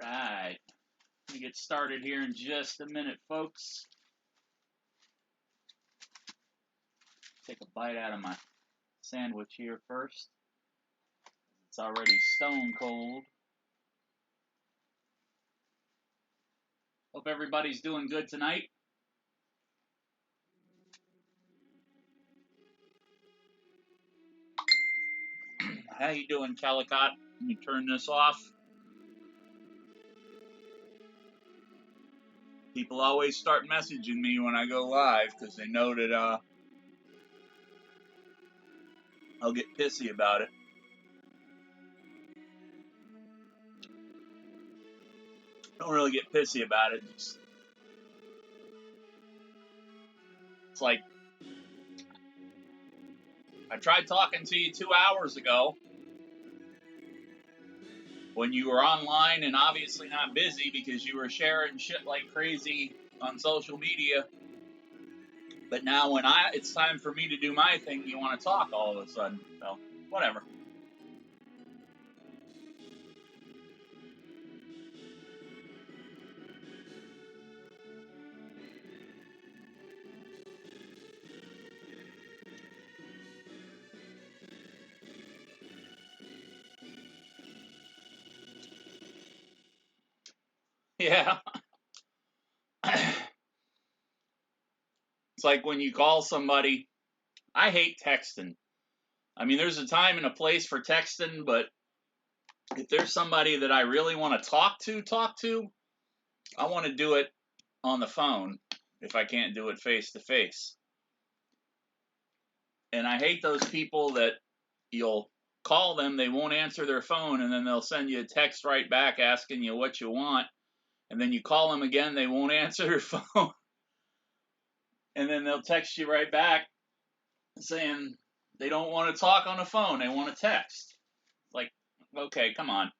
Right. Let me get started here in just a minute, folks. Take a bite out of my sandwich here first. It's already stone cold. Hope everybody's doing good tonight. How you doing, Calicut? Let me turn this off. People always start messaging me when I go live because they know that I'll get pissy about it. Don't really get pissy about it. It's like I tried talking to you 2 hours ago when you were online and obviously not busy because you were sharing shit like crazy on social media. But now when it's time for me to do my thing, you want to talk all of a sudden. So, whatever. Yeah. It's like when you call somebody. I hate texting. I mean, there's a time and a place for texting, but if there's somebody that I really want to talk to, I want to do it on the phone if I can't do it face to face. And I hate those people that you'll call them, they won't answer their phone, and then they'll send you a text right back asking you what you want. And then you call them again, they won't answer their phone. And then they'll text you right back saying they don't want to talk on the phone, they want to text. Like, okay, come on.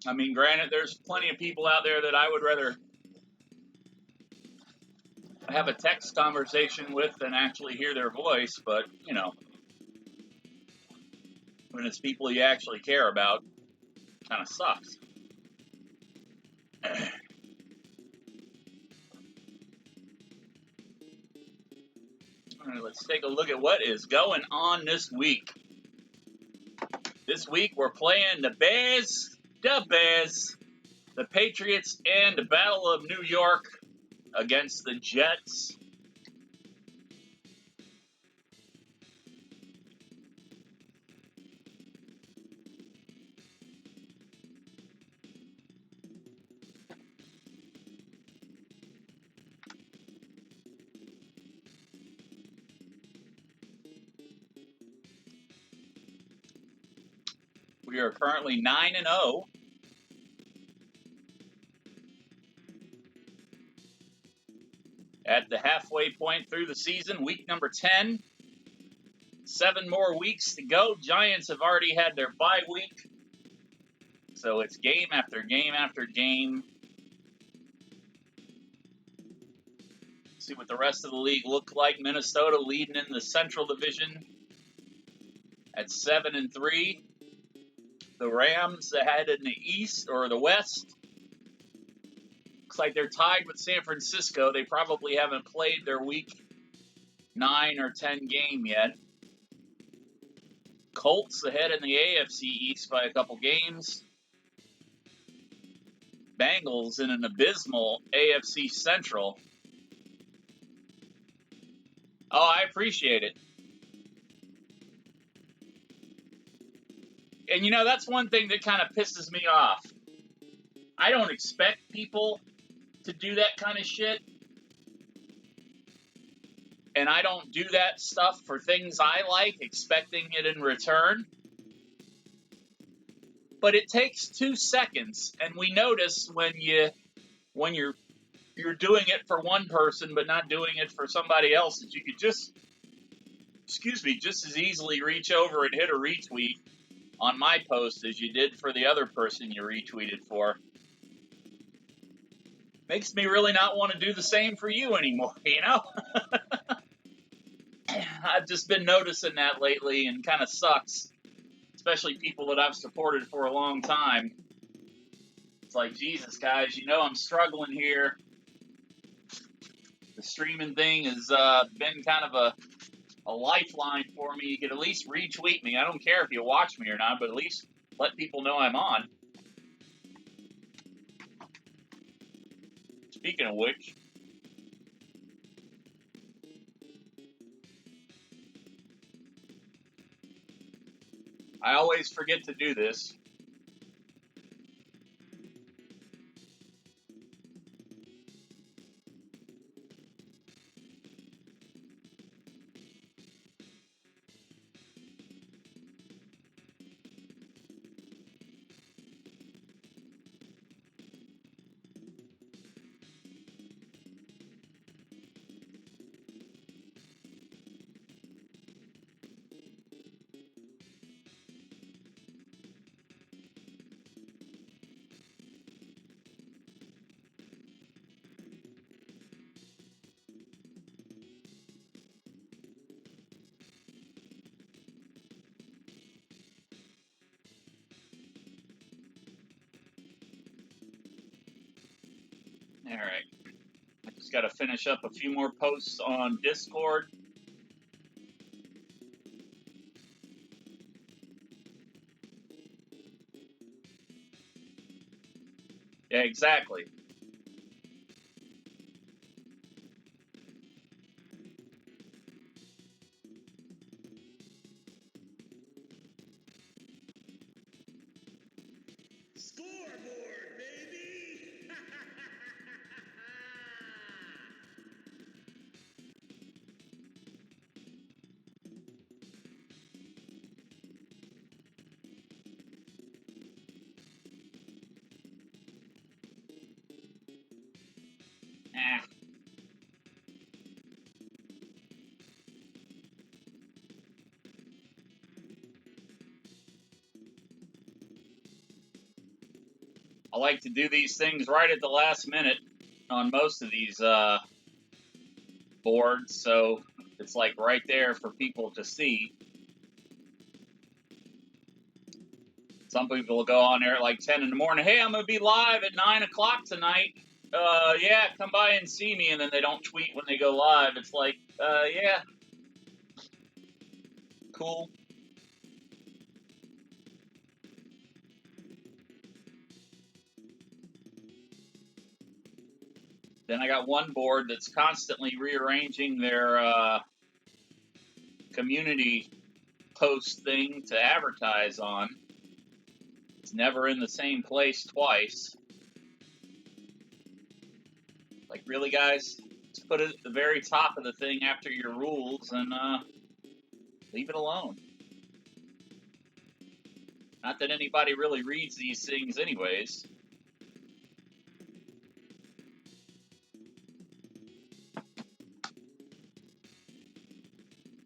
I mean, granted, there's plenty of people out there that I would rather have a text conversation with than actually hear their voice, but, you know, when it's people you actually care about, it kind of sucks. Let's take a look at what is going on this week. This week we're playing the Bears, the Patriots, and the Battle of New York against the Jets. We are currently 9-0. At the halfway point through the season, week number 10. 7 more weeks to go. Giants have already had their bye week. So it's game after game after game. See what the rest of the league look like. Minnesota leading in the Central Division at 7-3. The Rams ahead in the East or the West. Looks like they're tied with San Francisco. They probably haven't played their week 9 or 10 game yet. Colts ahead in the AFC East by a couple games. Bengals in an abysmal AFC Central. Oh, I appreciate it. And you know, that's one thing that kind of pisses me off. I don't expect people to do that kind of shit. And I don't do that stuff for things I like, expecting it in return. But it takes 2 seconds, and we notice when you're doing it for one person but not doing it for somebody else, that you could just as easily reach over and hit a retweet on my post as you did for the other person you retweeted for. Makes me really not want to do the same for you anymore, you know? I've just been noticing that lately, and kind of sucks. Especially people that I've supported for a long time. It's like, Jesus, guys, you know I'm struggling here. The streaming thing has been kind of a lifeline for me. You could at least retweet me. I don't care if you watch me or not, but at least let people know I'm on. Speaking of which, I always forget to do this. All right. I just got to finish up a few more posts on Discord. Yeah, exactly. Scoreboard, baby! I like to do these things right at the last minute on most of these boards, so it's like right there for people to see. Some people will go on there at like 10 in the morning. Hey, I'm going to be live at 9 o'clock tonight. Yeah, come by and see me. And then they don't tweet when they go live. It's like, yeah, cool. Then I got one board that's constantly rearranging their community post thing to advertise on. It's never in the same place twice. Like, really, guys? Just put it at the very top of the thing after your rules and leave it alone. Not that anybody really reads these things anyways.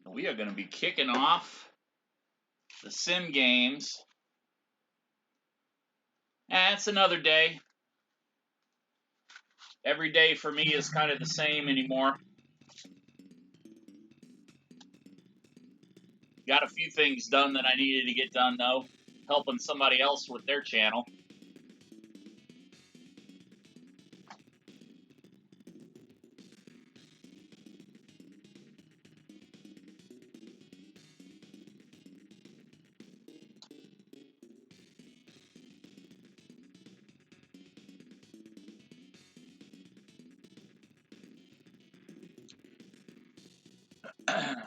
We are going to be kicking off the sim games. It's another day. Every day for me is kind of the same anymore. Got a few things done that I needed to get done, though. Helping somebody else with their channel.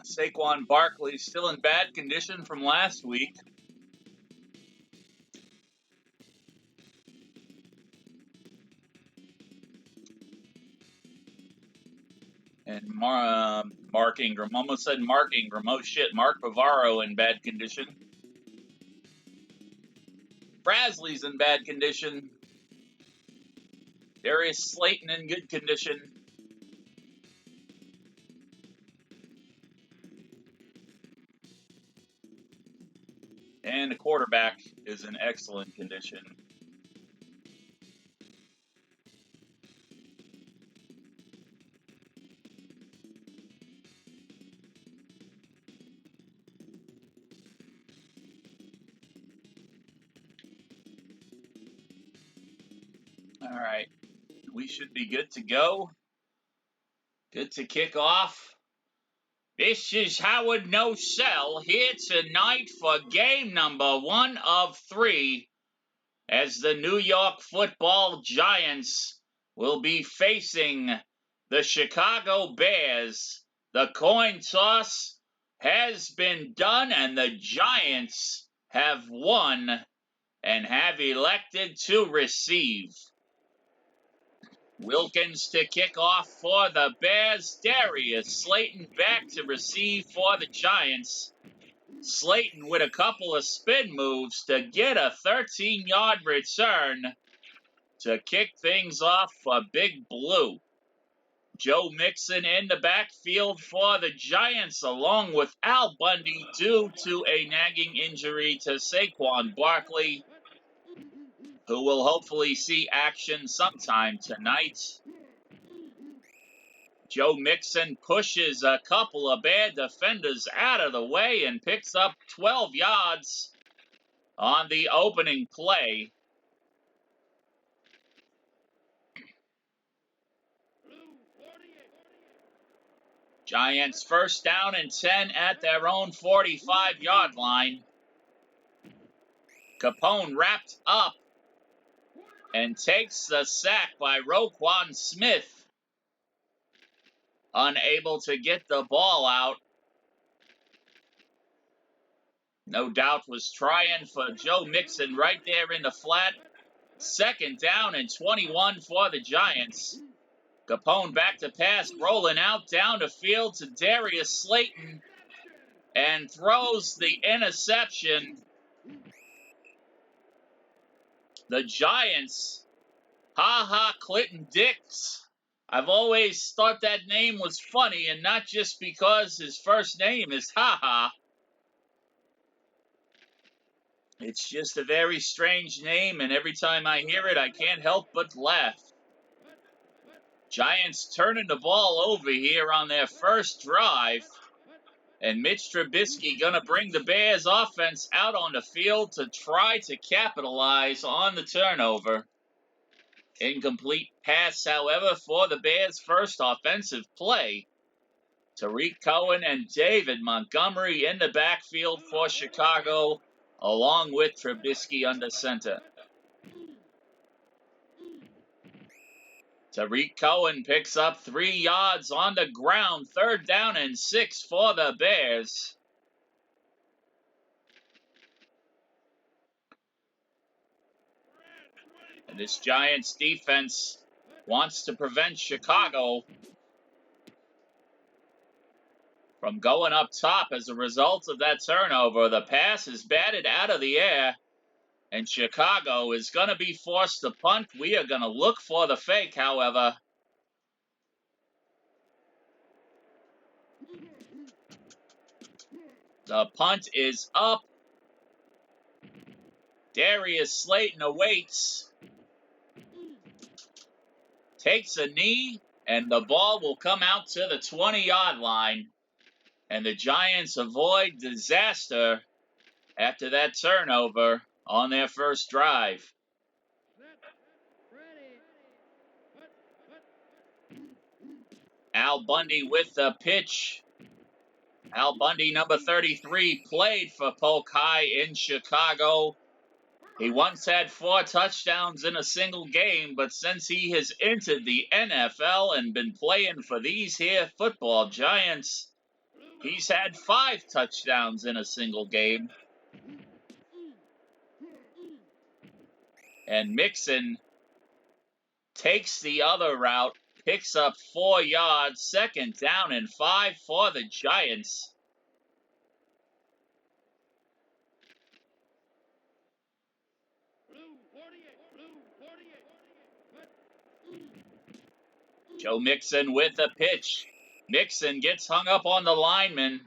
Saquon Barkley still in bad condition from last week. And Mark Ingram. Almost said Mark Ingram. Oh shit, Mark Bavaro in bad condition. Brasley's in bad condition. Darius Slayton in good condition. And the quarterback is in excellent condition. All right. We should be good to go. Good to kick off. This is Howard No Cell here tonight for game number 1 of 3 as the New York Football Giants will be facing the Chicago Bears. The coin toss has been done and the Giants have won and have elected to receive. Wilkins to kick off for the Bears. Darius Slayton back to receive for the Giants. Slayton with a couple of spin moves to get a 13-yard return to kick things off for Big Blue. Joe Mixon in the backfield for the Giants along with Al Bundy due to a nagging injury to Saquon Barkley, who will hopefully see action sometime tonight. Joe Mixon pushes a couple of bad defenders out of the way and picks up 12 yards on the opening play. Giants first down and 10 at their own 45-yard line. Capone wrapped up and takes the sack by Roquan Smith. Unable to get the ball out. No doubt was trying for Joe Mixon right there in the flat. Second down and 21 for the Giants. Capone back to pass, rolling out down the field to Darius Slayton and throws the interception. The Giants, Clinton Dix. I've always thought that name was funny, and not just because his first name is It's just a very strange name, and every time I hear it, I can't help but laugh. Giants turning the ball over here on their first drive. And Mitch Trubisky going to bring the Bears offense out on the field to try to capitalize on the turnover. Incomplete pass, however, for the Bears' first offensive play. Tariq Cohen and David Montgomery in the backfield for Chicago, along with Trubisky under center. Tariq Cohen picks up 3 yards on the ground. 3rd down and 6 for the Bears. And this Giants defense wants to prevent Chicago from going up top as a result of that turnover. The pass is batted out of the air, and Chicago is going to be forced to punt. We are going to look for the fake, however. The punt is up. Darius Slayton awaits, takes a knee, and the ball will come out to the 20-yard line. And the Giants avoid disaster after that turnover on their first drive. Al Bundy with the pitch. Al Bundy, number 33, played for Polk High in Chicago. He once had 4 touchdowns in a single game, but since he has entered the NFL and been playing for these here football Giants, he's had 5 touchdowns in a single game. And Mixon takes the other route, picks up 4 yards, 2nd down and 5 for the Giants. Joe Mixon with the pitch. Mixon gets hung up on the lineman.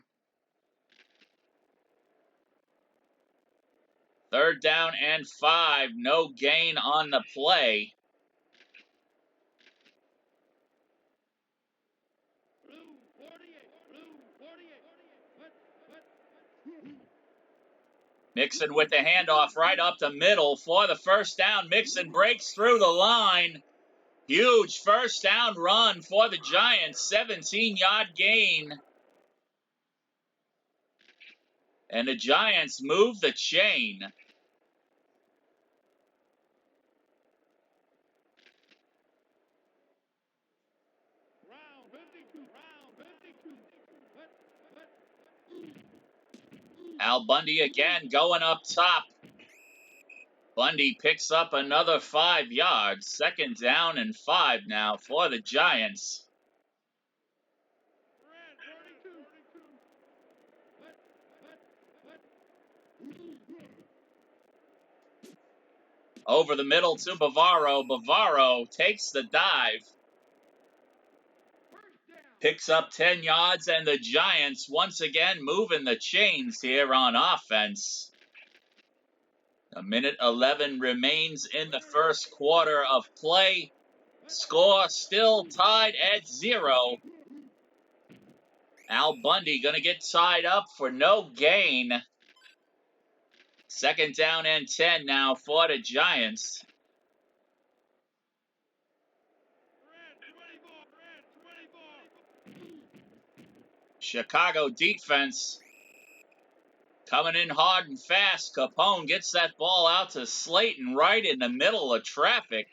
3rd down and 5, no gain on the play. Mixon with the handoff right up the middle for the 1st down. Mixon breaks through the line. Huge 1st down run for the Giants, 17-yard gain. And the Giants move the chain. Al Bundy again going up top. Bundy picks up another 5 yards. 2nd down and 5 now for the Giants. Over the middle to Bavaro. Bavaro takes the dive. Picks up 10 yards, and the Giants once again moving the chains here on offense. 1:11 remains in the first quarter of play. Score still tied at 0. Al Bundy going to get tied up for no gain. 2nd down and 10 now for the Giants. Chicago defense coming in hard and fast. Capone gets that ball out to Slayton right in the middle of traffic.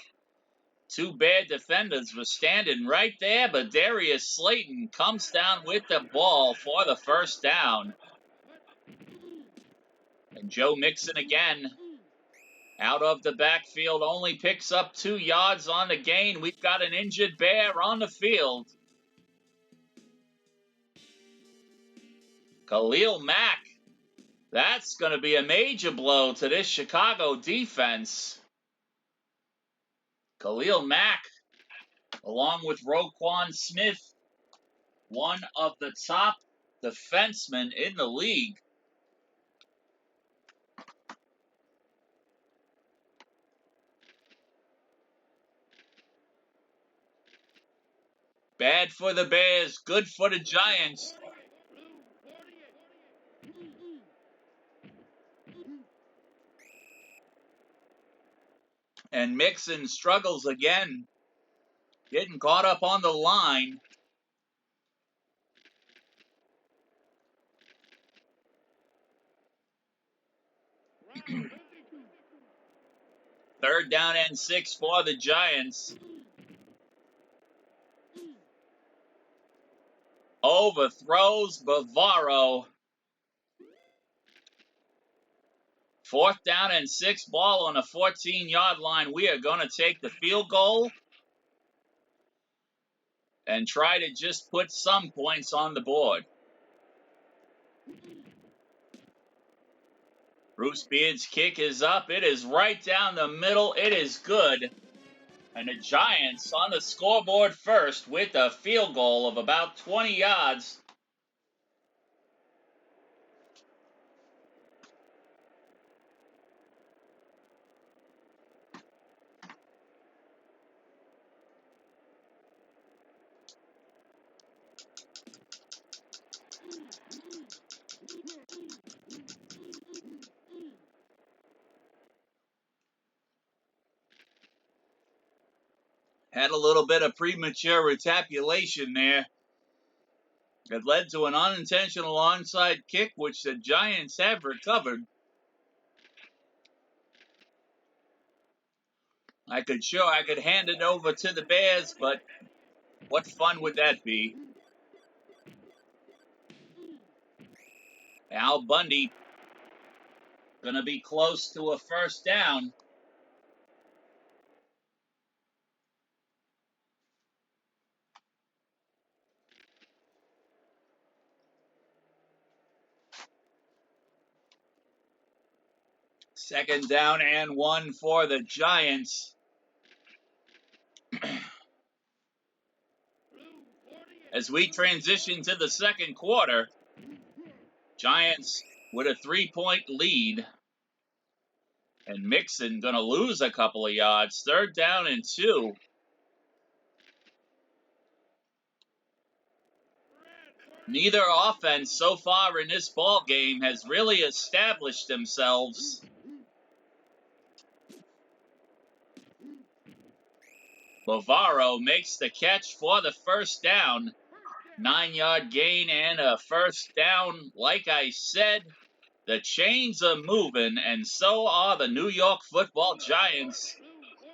2 bad defenders were standing right there, but Darius Slayton comes down with the ball for the 1st down. And Joe Mixon again out of the backfield, only picks up 2 yards on the gain. We've got an injured Bear on the field. Khalil Mack. That's going to be a major blow to this Chicago defense. Khalil Mack, along with Roquan Smith, one of the top defensemen in the league. Bad for the Bears, good for the Giants. And Mixon struggles again, getting caught up on the line. Third down and 6 for the Giants. Overthrows Bavaro. Fourth down and 6, ball on the 14-yard line. We are going to take the field goal and try to just put some points on the board. Bruce Beard's kick is up. It is right down the middle. It is good. And the Giants on the scoreboard first with a field goal of about 20 yards. Had a little bit of premature retaliation there. It led to an unintentional onside kick, which the Giants have recovered. I could hand it over to the Bears, but what fun would that be? Al Bundy gonna be close to a first down. Second down and 1 for the Giants. As we transition to the second quarter, Giants with a 3-point lead. And Mixon going to lose a couple of yards. Third down and 2. Neither offense so far in this ball game has really established themselves. Bavaro makes the catch for the first down. 9-yard gain and a first down. Like I said, the chains are moving, and so are the New York Football Giants.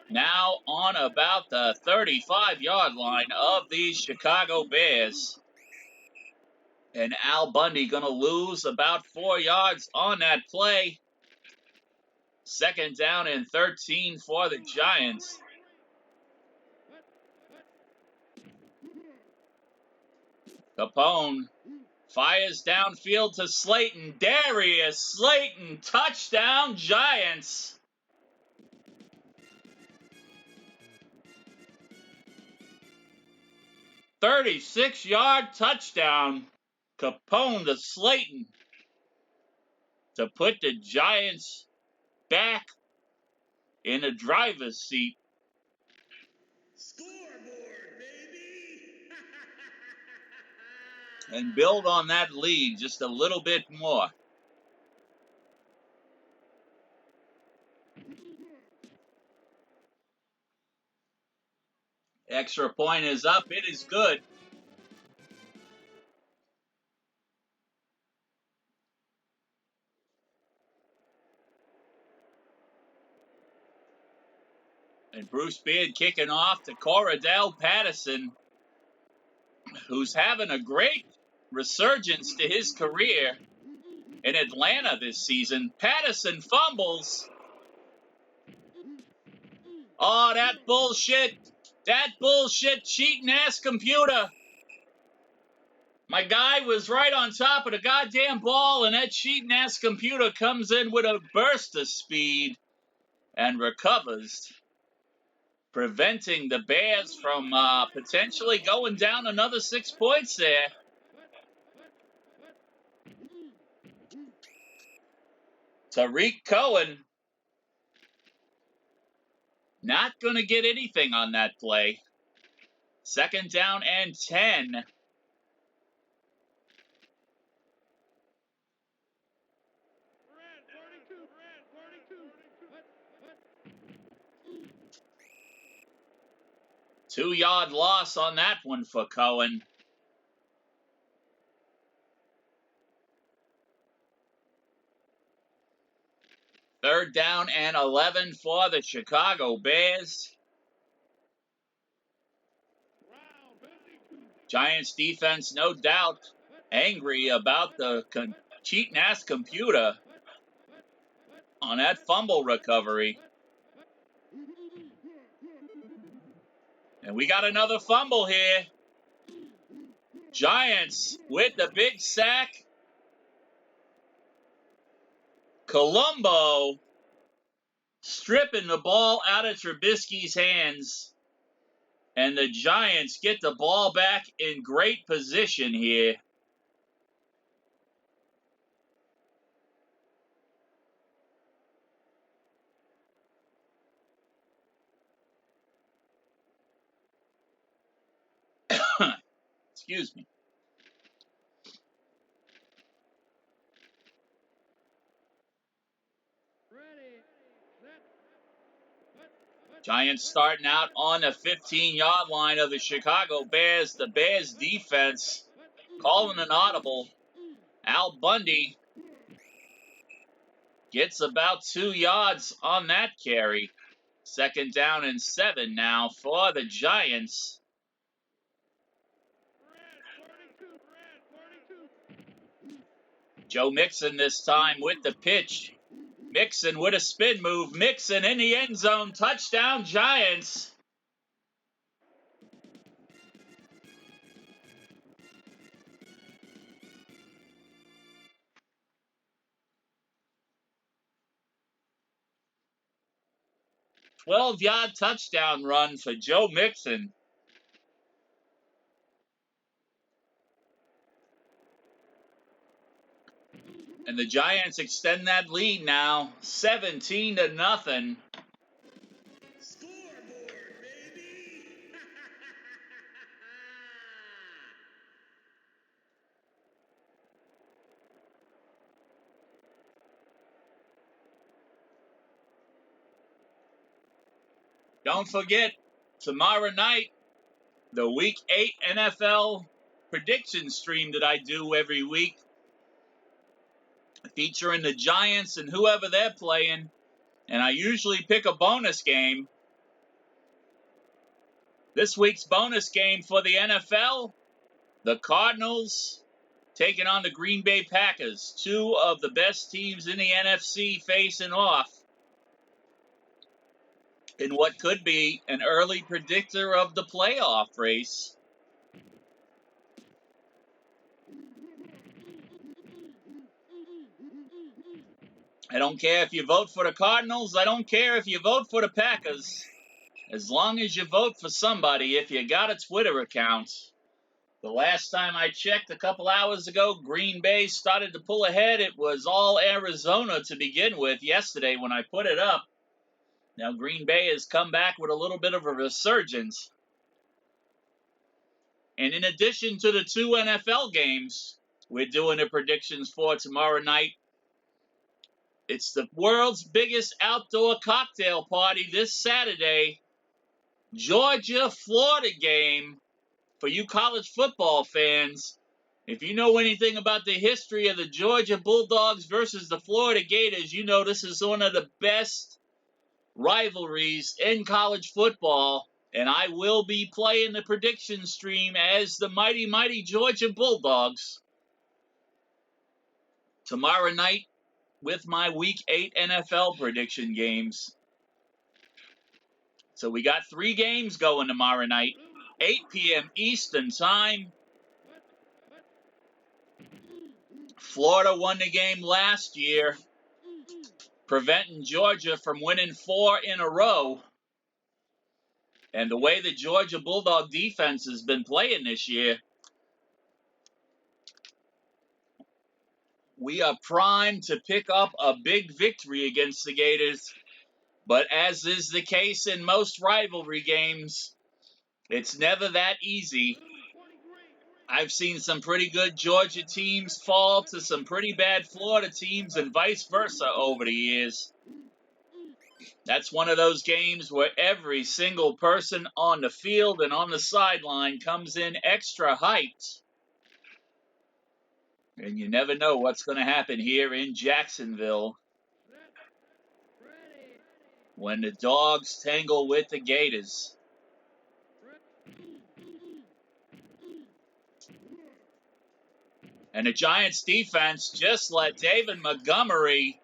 Now on about the 35-yard line of the Chicago Bears. And Al Bundy going to lose about 4 yards on that play. Second down and 13 for the Giants. Capone fires downfield to Slayton. Darius Slayton, touchdown Giants. "36-yard touchdown. Capone to Slayton to put the Giants back in the driver's seat. Scoreboard, baby! And build on that lead just a little bit more. Extra point is up. It is good. And Bruce Beard kicking off to Corradell Patterson, who's having a great resurgence to his career in Atlanta this season. Patterson fumbles. Oh, that bullshit cheating ass computer. My guy was right on top of the goddamn ball, and that cheating ass computer comes in with a burst of speed and recovers, preventing the Bears from potentially going down another 6 points there. Tariq Cohen not going to get anything on that play. Second down and 10. Two-yard loss on that one for Cohen. Third down and 11 for the Chicago Bears. Giants defense, no doubt, angry about the cheating-ass computer on that fumble recovery. And we got another fumble here. Giants with the big sack. Colombo stripping the ball out of Trubisky's hands. And the Giants get the ball back in great position here. Excuse me. Giants starting out on the 15-yard line of the Chicago Bears. The Bears defense calling an audible. Al Bundy gets about 2 yards on that carry. Second down and 7 now for the Giants. Joe Mixon this time with the pitch. Mixon with a spin move. Mixon in the end zone. Touchdown, Giants. "12-yard touchdown run for Joe Mixon. And the Giants extend that lead now, 17-0. Scoreboard, baby! 'Don't forget, tomorrow night, the Week 8 NFL prediction stream that I do every week, featuring the Giants and whoever they're playing. And I usually pick a bonus game. This week's bonus game for the NFL, the Cardinals taking on the Green Bay Packers, two of the best teams in the NFC facing off in what could be an early predictor of the playoff race. I don't care if you vote for the Cardinals. I don't care if you vote for the Packers. As long as you vote for somebody, if you got a Twitter account. The last time I checked a couple hours ago, Green Bay started to pull ahead. It was all Arizona to begin with yesterday when I put it up. Now Green Bay has come back with a little bit of a resurgence. And in addition to the 2 NFL games we're doing the predictions for tomorrow night, it's the world's biggest outdoor cocktail party this Saturday. Georgia-Florida game for you college football fans. If you know anything about the history of the Georgia Bulldogs versus the Florida Gators, you know this is one of the best rivalries in college football. And I will be playing the prediction stream as the mighty, mighty Georgia Bulldogs tomorrow night with my Week 8 NFL prediction games. So we got 3 games going tomorrow night, 8 p.m. Eastern Time. Florida won the game last year, preventing Georgia from winning 4 in a row. And the way the Georgia Bulldog defense has been playing this year, we are primed to pick up a big victory against the Gators. But as is the case in most rivalry games, it's never that easy. I've seen some pretty good Georgia teams fall to some pretty bad Florida teams and vice versa over the years. That's one of those games where every single person on the field and on the sideline comes in extra hyped. And you never know what's going to happen here in Jacksonville. when the dogs tangle with the Gators. And the Giants defense just let David Montgomery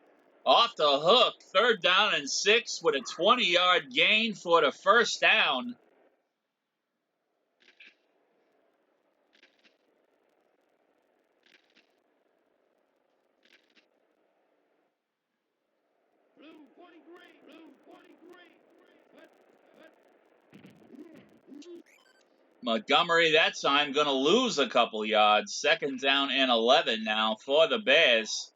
off the hook. 3rd down and 6 with a 20-yard gain for the first down. Montgomery that time going to lose a couple yards. 2nd down and 11 now for the Bears.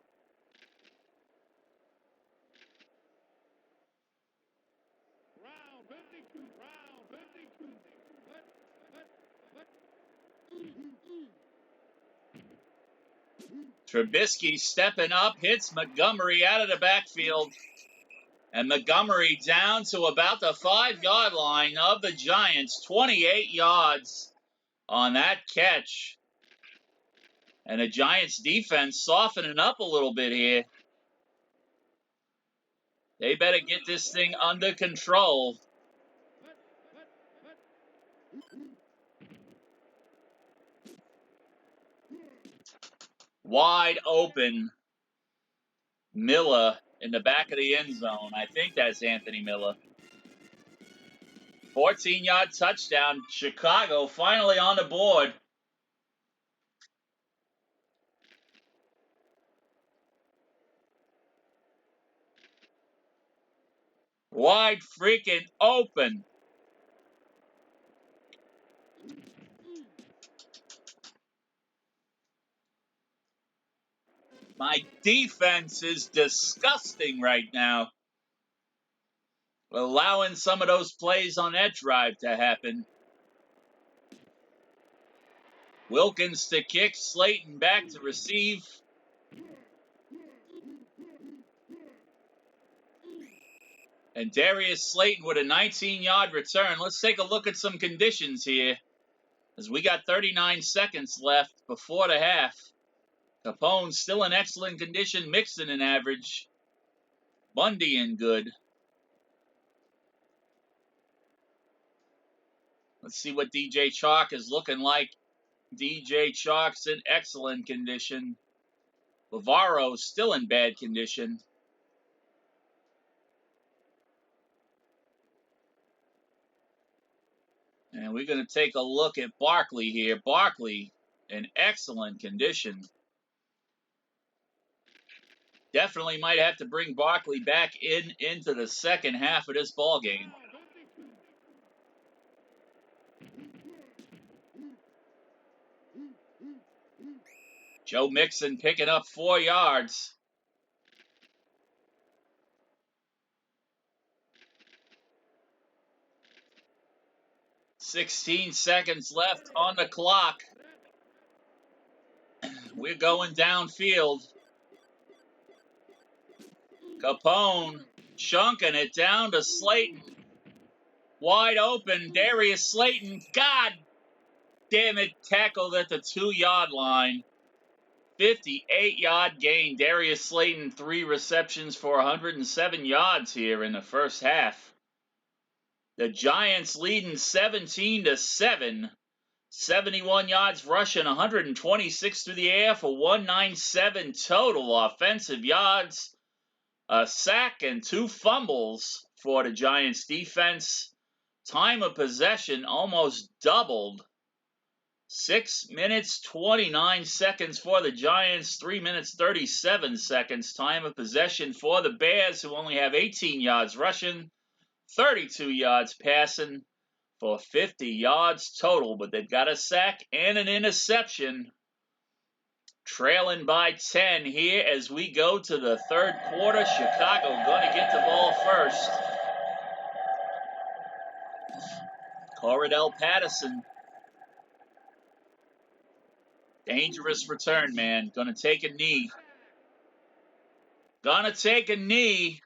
Trubisky stepping up, hits Montgomery out of the backfield. And Montgomery down to about the 5-yard line of the Giants. 28 yards on that catch. And the Giants defense softening up a little bit here. They better get this thing under control. Wide open. Miller in the back of the end zone. I think that's Anthony Miller. 14-yard touchdown. Chicago finally on the board. Wide freaking open. My defense is disgusting right now. Allowing some of those plays on that drive to happen. Wilkins to kick, Slayton back to receive. And Darius Slayton with a 19-yard return. Let's take a look at some conditions here, as we got 39 seconds left before the half. Capone still in excellent condition, Mixon in average. Bundy in good. Let's see what DJ Chalk is looking like. DJ Chalk's in excellent condition. Bavaro's still in bad condition. And we're going to take a look at Barkley here. Barkley in excellent condition. Definitely might have to bring Barkley back into the second half of this ball game. Joe Mixon picking up 4 yards. $16 seconds left on the clock. We're going downfield. Capone chunking it down to Slayton. Wide open, Darius Slayton. God damn it, tackled at the 2-yard line. 58-yard gain. Darius Slayton, 3 receptions for 107 yards here in the first half. The Giants leading 17-7. 71 yards rushing, 126 through the air for 197 total offensive yards. A sack and 2 fumbles for the Giants defense. Time of possession almost doubled. 6 minutes, 29 seconds for the Giants, 3 minutes, 37 seconds. Time of possession for the Bears, who only have 18 yards rushing, 32 yards passing for 50 yards total. But they've got a sack and an interception. Trailing by 10 here as we go to the third quarter. Chicago going to get the ball first. Corradell Patterson. Dangerous return, man. Gonna take a knee. Gonna take a knee.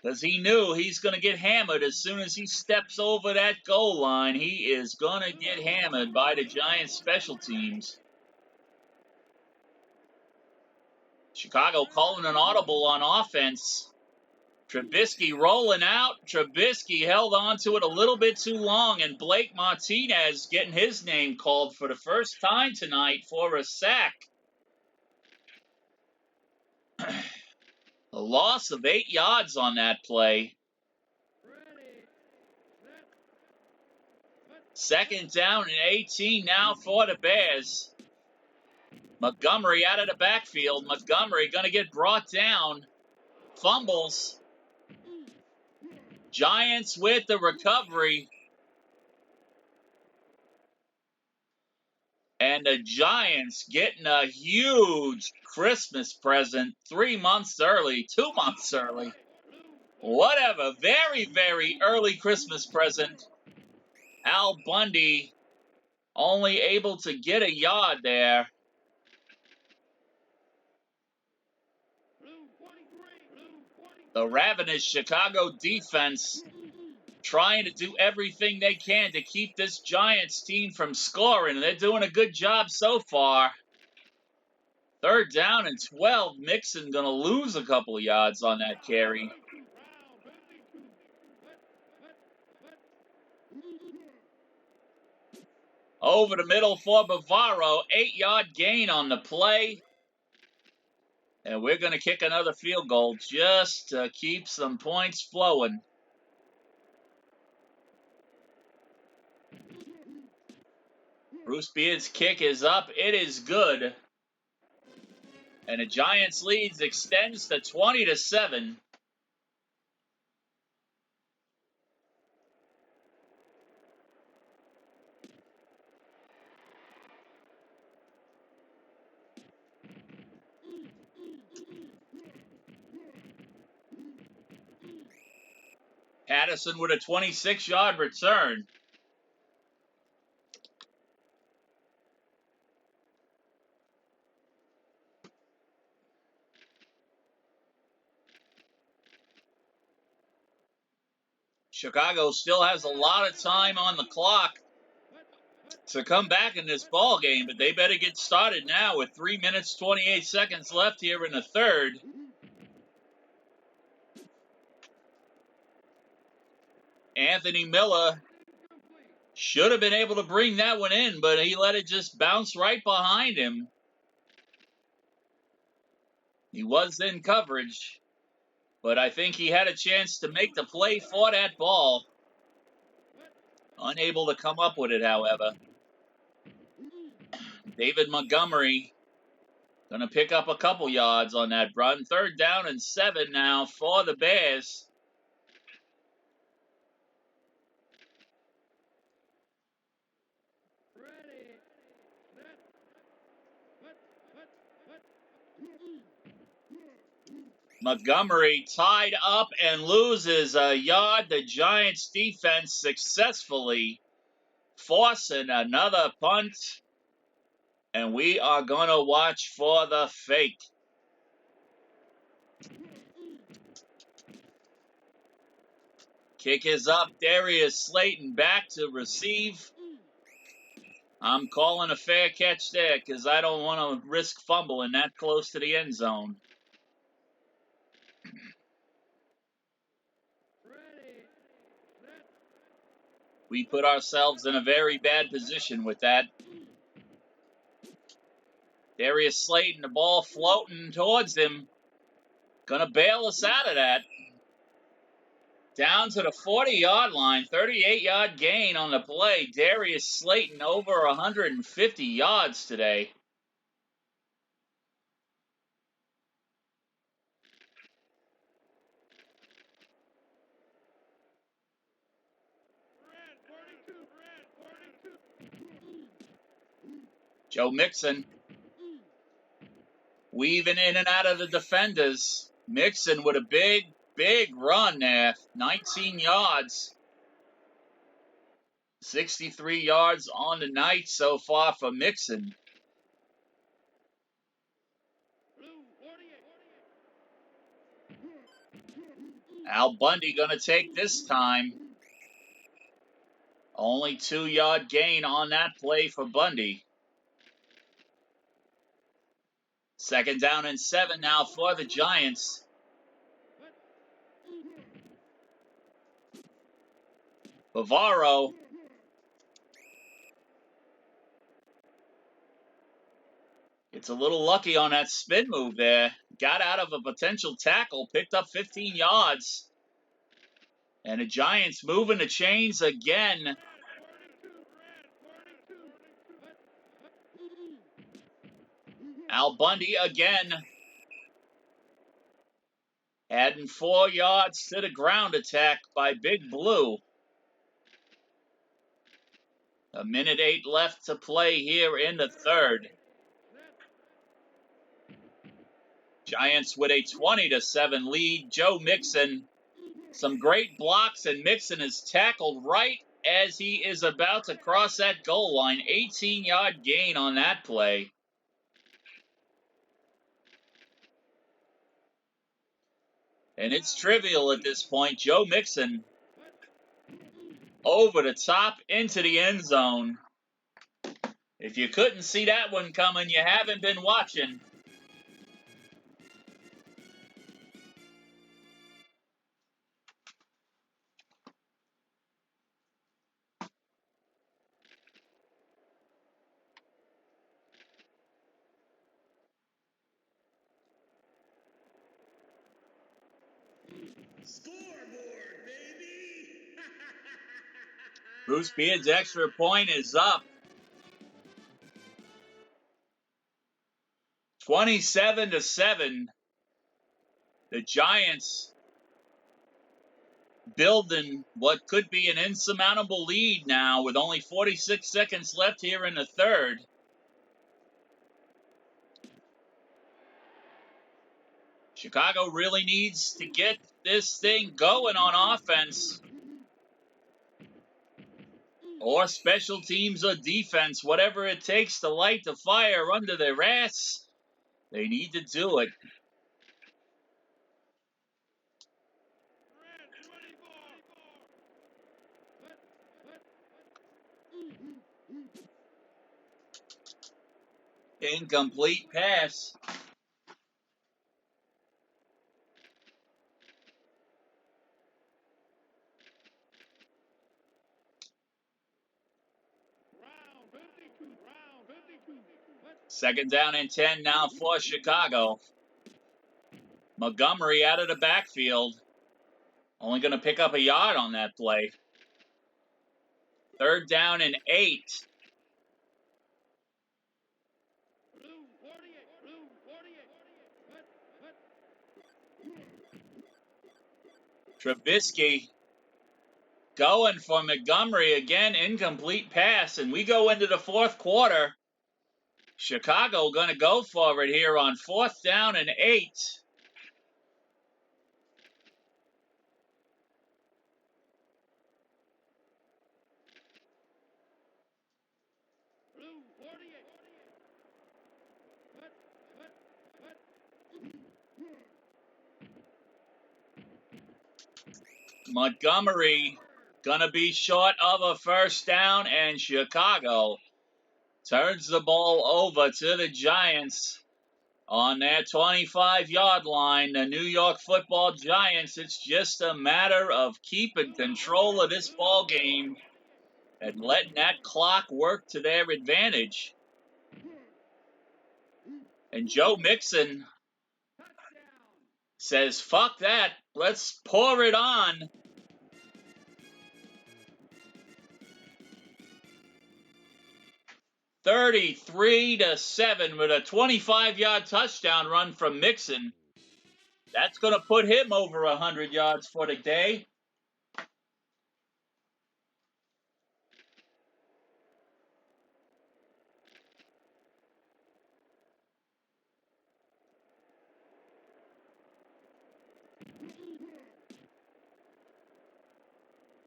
Because he knew he's gonna get hammered as soon as he steps over that goal line. He is gonna get hammered by the Giants special teams. Chicago calling an audible on offense. Trubisky rolling out. Trubisky held on to it a little bit too long, and Blake Martinez getting his name called for the first time tonight for a sack. A loss of 8 yards on that play. Second down and 18 now for the Bears. Montgomery out of the backfield. Montgomery going to get brought down. Fumbles. Giants with the recovery. And the Giants getting a huge Christmas present 3 months early, 2 months early. Whatever. Very, very early Christmas present. Al Bundy only able to get a yard there. The ravenous Chicago defense trying to do everything they can to keep this Giants team from scoring. They're doing a good job so far. Third down and 12. Mixon going to lose a couple of yards on that carry. Over the middle for Bavaro. 8-yard gain on the play. And we're going to kick another field goal just to keep some points flowing. Bruce Beard's kick is up. It is good. And the Giants' lead extends to 20-7. Patterson with a 26-yard return. Chicago still has a lot of time on the clock to come back in this ball game, but they better get started now with 3 minutes, 28 seconds left here in the third. Anthony Miller should have been able to bring that one in, but he let it just bounce right behind him. He was in coverage, but I think he had a chance to make the play for that ball. Unable to come up with it, however. David Montgomery going to pick up a couple yards on that run. Third down and 7 now for the Bears. Montgomery tied up and loses a yard. The Giants defense successfully forcing another punt. And we are going to watch for the fake. Kick is up. Darius Slayton back to receive. I'm calling a fair catch there because I don't want to risk fumbling that close to the end zone. We put ourselves in a very bad position with that. Darius Slayton, the ball floating towards him. Gonna bail us out of that. Down to the 40-yard line, 38-yard gain on the play. Darius Slayton over 150 yards today. Joe Mixon weaving in and out of the defenders. Mixon with a big run there. 19 yards. 63 yards on the night so far for Mixon. Al Bundy going to take this time. Only 2-yard gain on that play for Bundy. Second down and 7 now for the Giants. Bavaro. It's a little lucky on that spin move there. Got out of a potential tackle, picked up 15 yards. And the Giants moving the chains again. Al Bundy again. Adding 4 yards to the ground attack by Big Blue. 1:08 left to play here in the third. Giants with a 20-7 lead. Joe Mixon, some great blocks, and Mixon is tackled right as he is about to cross that goal line. 18-yard gain on that play. And it's trivial at this point. Joe Mixon over the top into the end zone. If you couldn't see that one coming, you haven't been watching. Scoreboard, baby! Bruce Beard's extra point is up. 27-7. The Giants building what could be an insurmountable lead now with only 46 seconds left here in the third. Chicago really needs to get this thing going on offense or special teams or defense, whatever it takes to light the fire under their ass. They need to do it. Incomplete pass. Second down and 10 now for Chicago. Montgomery out of the backfield. Only going to pick up a yard on that play. Third down and 8. Trubisky going for Montgomery again. Incomplete pass. And we go into the fourth quarter. Chicago going to go for it here on fourth down and 8. Montgomery gonna be short of a first down, and Chicago turns the ball over to the Giants on their 25-yard line. The New York Football Giants, it's just a matter of keeping control of this ball game and letting that clock work to their advantage. And Joe Mixon says, fuck that, let's pour it on. $33-7 with a 25-yard touchdown run from Mixon. That's going to put him over 100 yards for the day.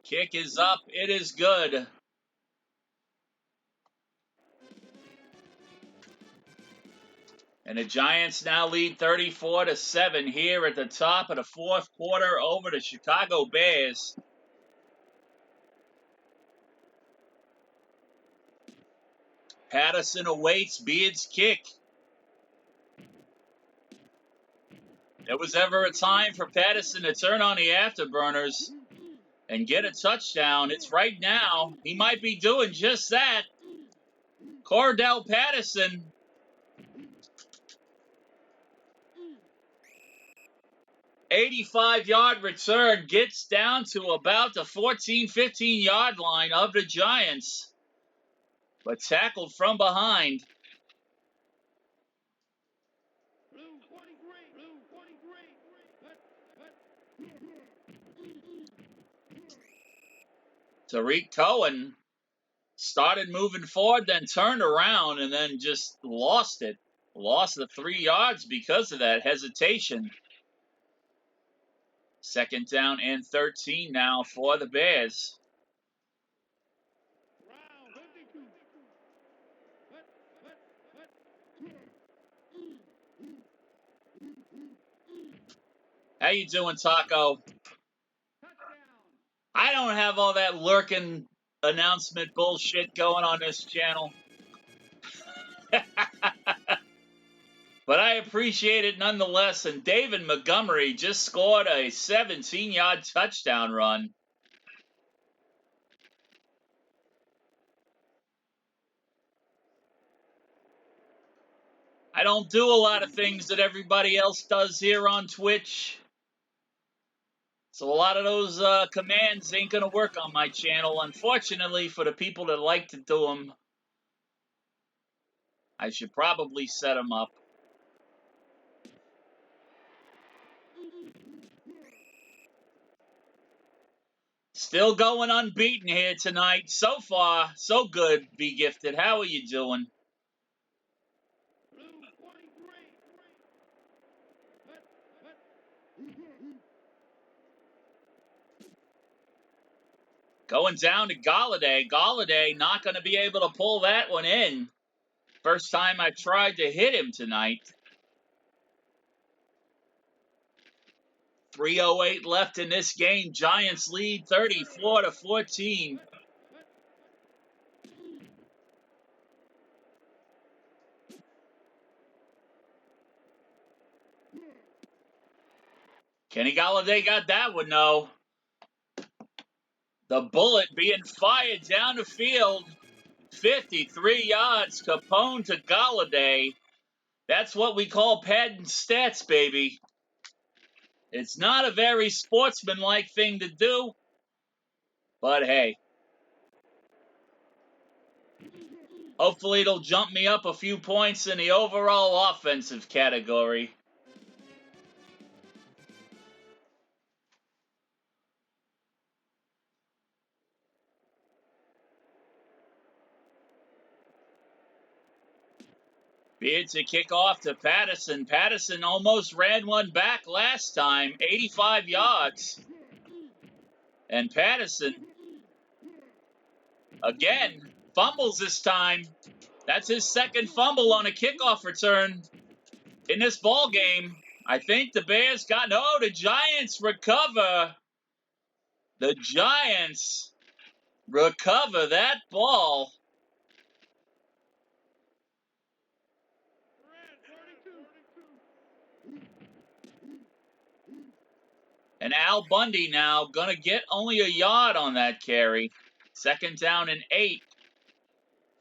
Kick is up. It is good. And the Giants now lead 34-7 here at the top of the fourth quarter over the Chicago Bears. Patterson awaits Beard's kick. There was ever a time for Patterson to turn on the afterburners. and get a touchdown. It's right now. He might be doing just that. Cordell Patterson. "85-yard return gets down to about the 14, 15-yard line of the Giants, but tackled from behind. Tariq Cohen started moving forward, then turned around, and then just lost it. Lost the 3 yards because of that hesitation. 2nd down and 13 now for the Bears. How you doing, Taco? I don't have all that lurking announcement bullshit going on this channel. But I appreciate it nonetheless. And David Montgomery just scored a 17-yard touchdown run. I don't do a lot of things that everybody else does here on Twitch. So a lot of those commands ain't going to work on my channel. Unfortunately, for the people that like to do them, I should probably set them up. Still going unbeaten here tonight. So far, so good, Be Gifted. How are you doing? Going down to Galladay. Galladay not going to be able to pull that one in. First time I tried to hit him tonight. 3:08 left in this game. Giants lead 34-14. Kenny Galladay got that one, though. The bullet being fired down the field. 53 yards. Capone to Galladay. That's what we call padding stats, baby. It's not a very sportsmanlike thing to do, but hey. Hopefully it'll jump me up a few points in the overall offensive category. Beard to kick off to Patterson. Patterson almost ran one back last time, 85 yards. And Patterson, again, fumbles this time. That's his 2nd fumble on a kickoff return in this ball game. I think the Bears got... No, the Giants recover. The Giants recover that ball. And Al Bundy now going to get only a yard on that carry. 2nd down and 8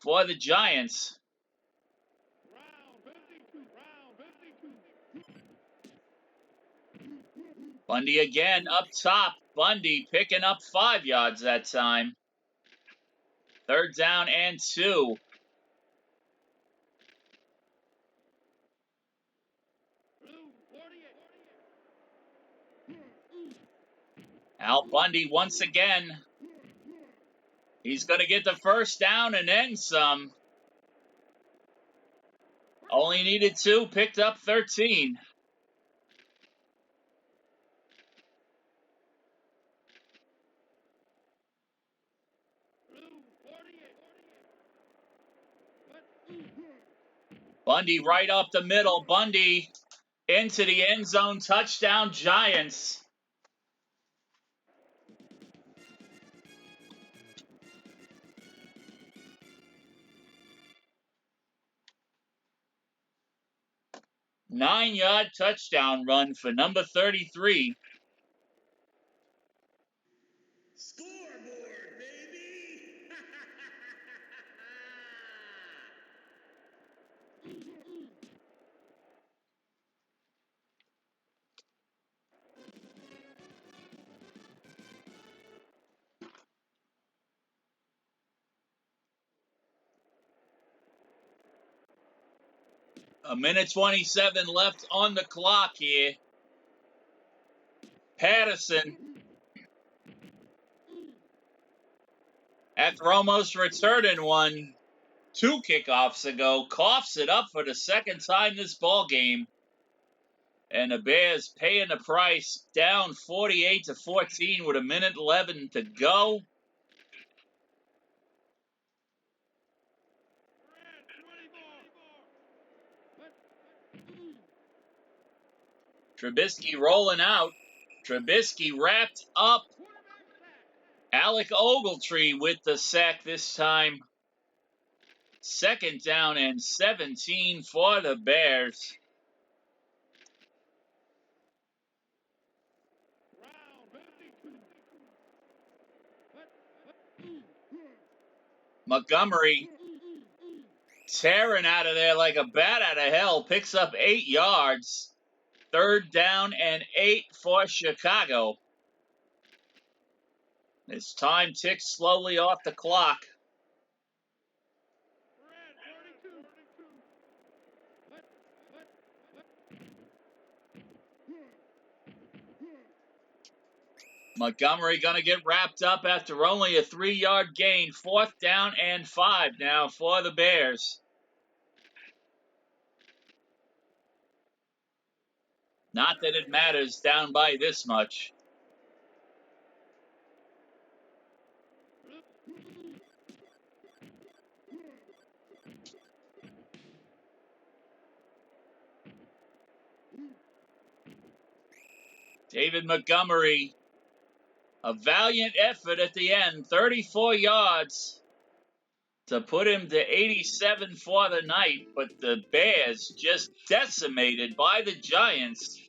for the Giants. Bundy again up top. Bundy picking up 5 yards that time. 3rd down and 2. Al Bundy once again. He's going to get the 1st down and then some. Only needed 2, picked up 13. Bundy right up the middle. Bundy into the end zone. Touchdown, Giants. Nine-yard touchdown run for number 33. A minute 27 left on the clock here. Patterson, after almost returning one 2 kickoffs ago, coughs it up for the second time this ball game. And the Bears paying the price, down 48-14 with a minute 11 to go. Trubisky rolling out. Trubisky wrapped up. Alec Ogletree with the sack this time. 2nd down and 17 for the Bears. Montgomery tearing out of there like a bat out of hell. Picks up 8 yards. 3rd down and 8 for Chicago. As time ticks slowly off the clock. Montgomery going to get wrapped up after only a 3-yard gain. 4th down and 5 now for the Bears. Not that it matters down by this much. David Montgomery, a valiant effort at the end, 34 yards to put him to 87 for the night, but the Bears just decimated by the Giants.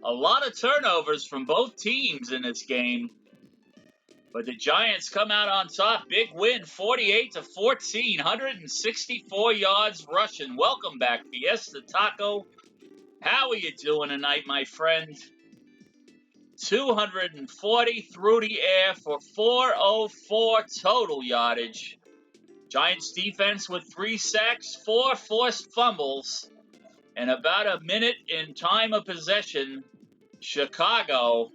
A lot of turnovers from both teams in this game, but the Giants come out on top. Big win, 48-14, 164 yards rushing. Welcome back, Fiesta Taco. How are you doing tonight, my friend? 240 through the air for 404 total yardage. Giants defense with 3 sacks, 4 forced fumbles, and about a minute in time of possession. Chicago,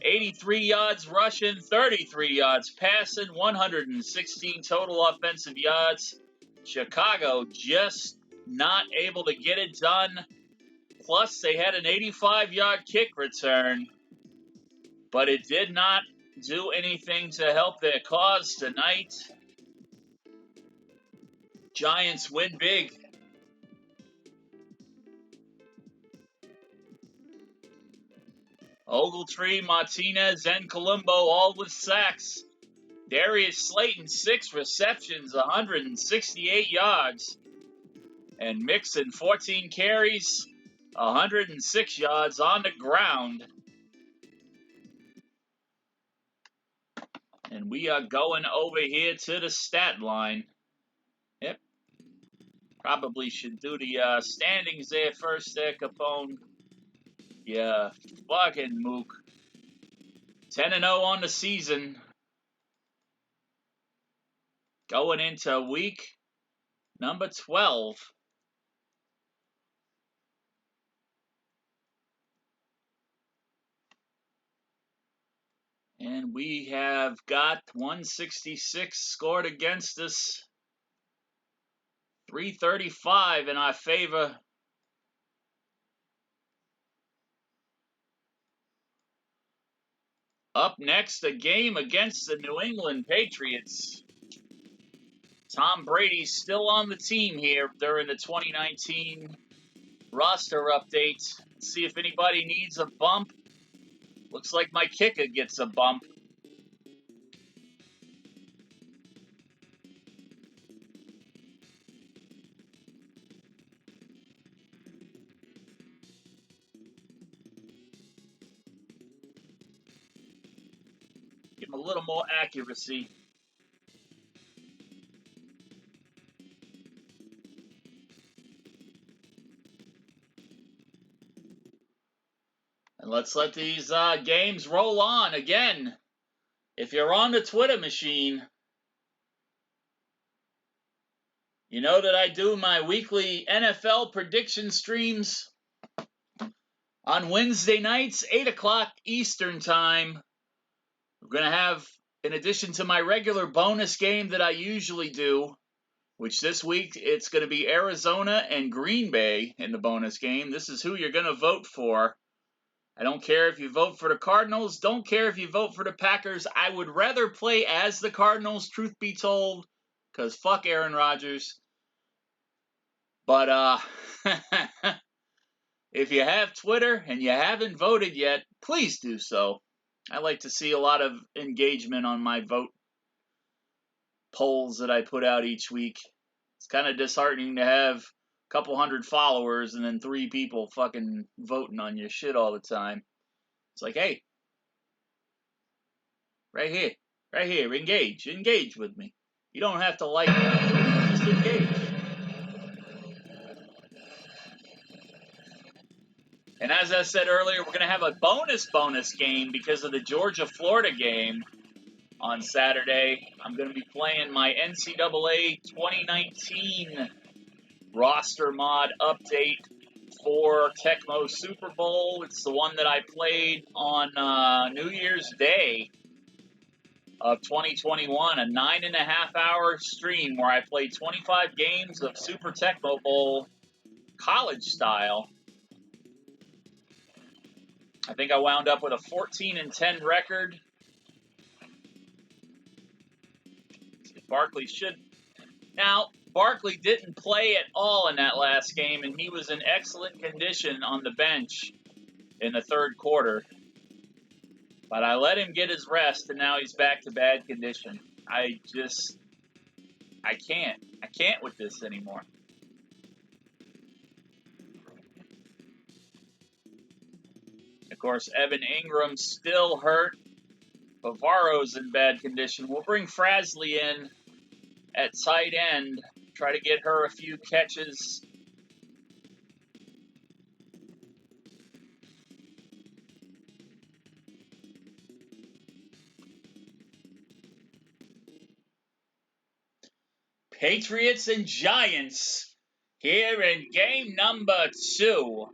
83 yards rushing, 33 yards passing, 116 total offensive yards. Chicago just not able to get it done. Plus, they had an 85-yard kick return, but it did not do anything to help their cause tonight. Giants win big. Ogletree, Martinez, and Colombo all with sacks. Darius Slayton, 6 receptions, 168 yards. And Mixon, 14 carries, 106 yards on the ground. And we are going over here to the stat line. Yep. Probably should do the standings there first there, Capone. Yeah, fucking mook. 10-0 on the season. Going into week number 12. And we have got 166 scored against us. 335 in our favor. Up next, a game against the New England Patriots. Tom Brady's still on the team here during the 2019 roster update. See if anybody needs a bump. Looks like my kicker gets a bump. Give him a little more accuracy. And let's let these games roll on. Again, if you're on the Twitter machine, You know that I do my weekly NFL prediction streams on Wednesday nights, 8 o'clock Eastern Time. We're going to have, in addition to my regular bonus game that I usually do, which this week it's going to be Arizona and Green Bay in the bonus game. This is who you're going to vote for. I don't care if you vote for the Cardinals. Don't care if you vote for the Packers. I would rather play as the Cardinals, truth be told, because fuck Aaron Rodgers. But if you have Twitter and you haven't voted yet, please do so. I like to see a lot of engagement on my vote polls that I put out each week. It's kind of disheartening to have a couple hundred followers and then 3 people fucking voting on your shit all the time. It's like, hey, right here, engage with me. You don't have to like me, just engage. And as I said earlier, we're going to have a bonus game because of the Georgia-Florida game on Saturday. I'm going to be playing my NCAA 2019 roster mod update for Tecmo Super Bowl. It's the one that I played on New Year's Day of 2021, a 9.5-hour stream where I played 25 games of Super Tecmo Bowl college style. I think I wound up with a 14-10 record. Barkley should. Now, Barkley didn't play at all in that last game, and he was in excellent condition on the bench in the third quarter. But I let him get his rest, and now he's back to bad condition. I can't. I can't with this anymore. Of course, Evan Ingram's still hurt. Bavaro's in bad condition. We'll bring Frasley in at tight end, try to get her a few catches. Patriots and Giants here in game number 2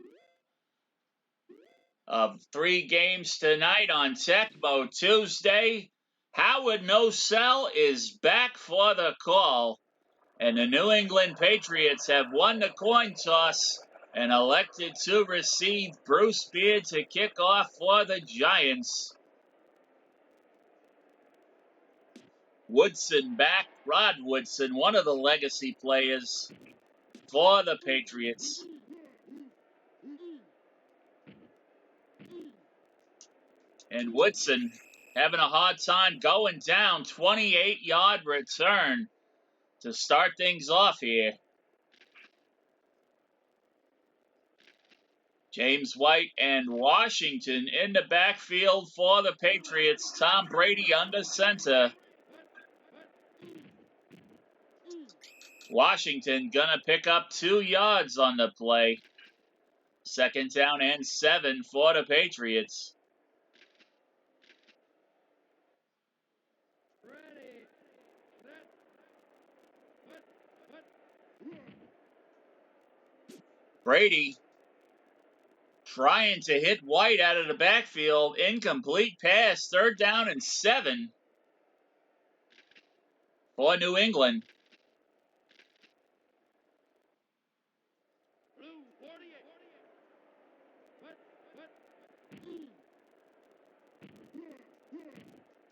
of 3 games tonight on Tecmo Tuesday. Howard No-Sell is back for the call, and the New England Patriots have won the coin toss and elected to receive Bruce Beard to kick off for the Giants. Woodson back, Rod Woodson, one of the legacy players for the Patriots. And Woodson having a hard time going down. 28-yard return to start things off here. James White and Washington in the backfield for the Patriots. Tom Brady under center. Washington gonna pick up 2 yards on the play. 2nd down and 7 for the Patriots. Brady trying to hit White out of the backfield. Incomplete pass. 3rd down and 7 for New England.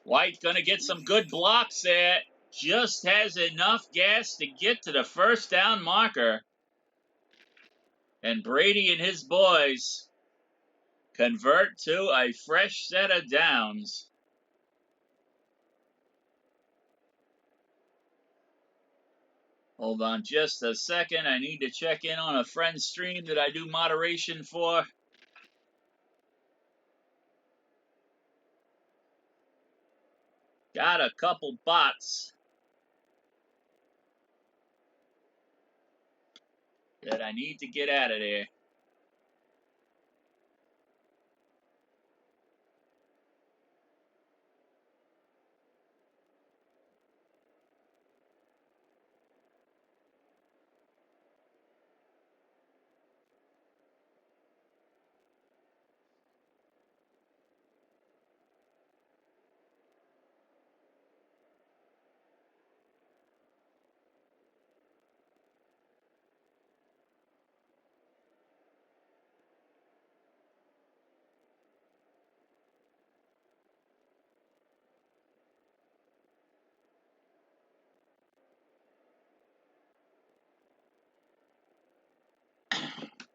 White going to get some good blocks there. Just has enough gas to get to the 1st down marker. And Brady and his boys convert to a fresh set of downs. Hold on just a second. I need to check in on a friend's stream that I do moderation for. Got a couple bots that I need to get out of there.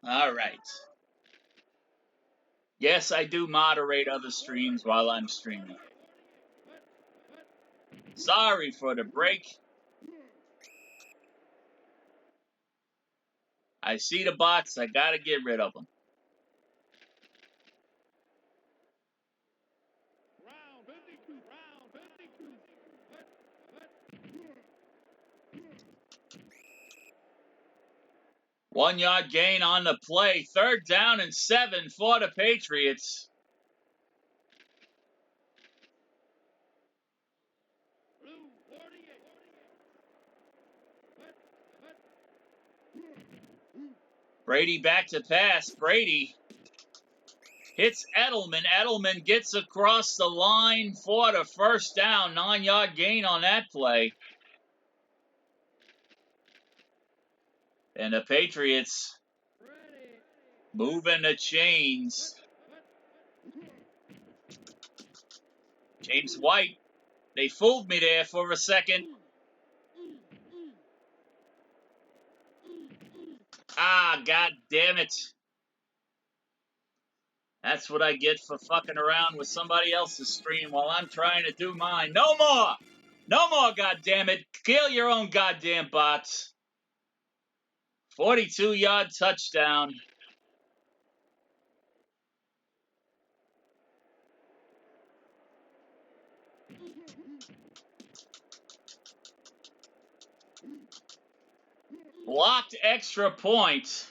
All right. Yes, I do moderate other streams while I'm streaming. Sorry for the break. I see the bots. I gotta get rid of them. Round 52. 1 yard gain on the play. 3rd down and 7 for the Patriots. Blue 48. Brady back to pass. Brady hits Edelman. Edelman gets across the line for the 1st down. 9-yard gain on that play. And the Patriots moving the chains. James White, they fooled me there for a second. Ah, god damn it. That's what I get for fucking around with somebody else's stream while I'm trying to do mine. No more! No more, goddammit! Kill your own goddamn bots. 42-yard touchdown. Blocked extra point.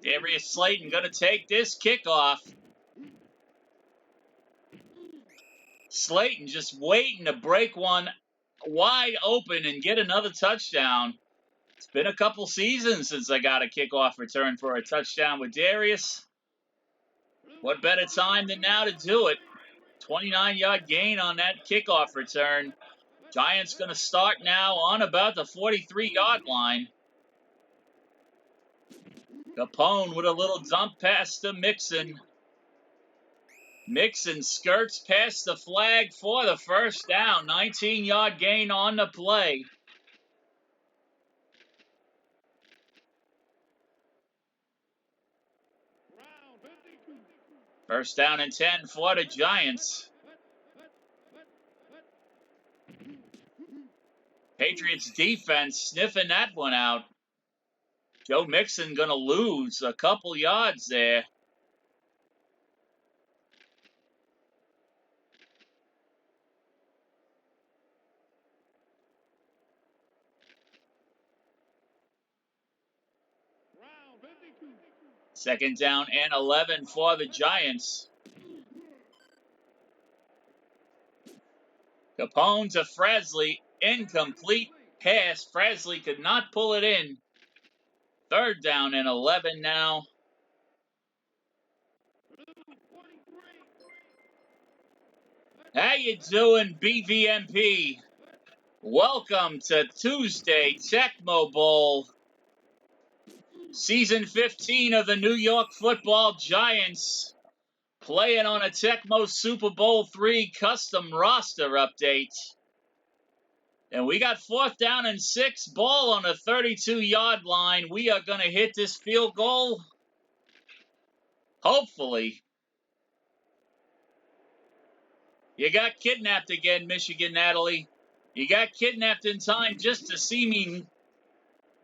Darius Slayton gonna take this kickoff. Slayton just waiting to break one wide open and get another touchdown. It's been a couple seasons since I got a kickoff return for a touchdown with Darius. What better time than now to do it? 29-yard gain on that kickoff return. Giants going to start now on about the 43-yard line. Capone with a little dump pass to Mixon. Mixon skirts past the flag for the 1st down. 19-yard gain on the play. Round 52. 1st down and 10 for the Giants. Patriots defense sniffing that one out. Joe Mixon going to lose a couple yards there. Round 52. 2nd down and 11 for the Giants. Capone to Fresley. Incomplete pass. Fresley could not pull it in. 3rd down and 11 now. Blue 43. How you doing, BVMP? Welcome to Tuesday Tecmo Bowl. Season 15 of the New York Football Giants. Playing on a Tecmo Super Bowl III custom roster update. And we got 4th down and 6, ball on the 32-yard line. We are going to hit this field goal. Hopefully. You got kidnapped again, Michigan Natalie. You got kidnapped in time just to see me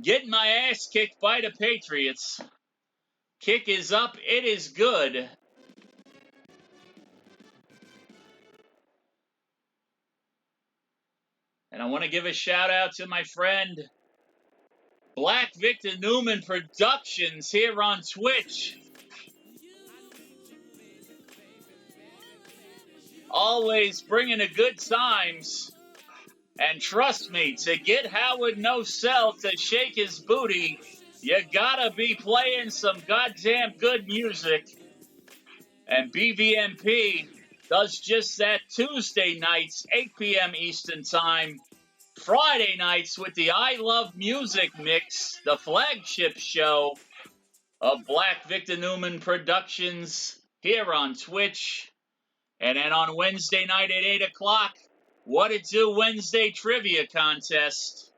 get my ass kicked by the Patriots. Kick is up. It is good. And I want to give a shout out to my friend Black Victor Newman Productions here on Twitch. Always bringing the good times. And trust me, to get Howard No Cell to shake his booty, you gotta be playing some goddamn good music. And BVMP does just that Tuesday nights, 8 p.m. Eastern Time. Friday nights with the I Love Music Mix, the flagship show of Black Victor Newman Productions here on Twitch. And then on Wednesday night at 8 o'clock, What it do Wednesday trivia contest.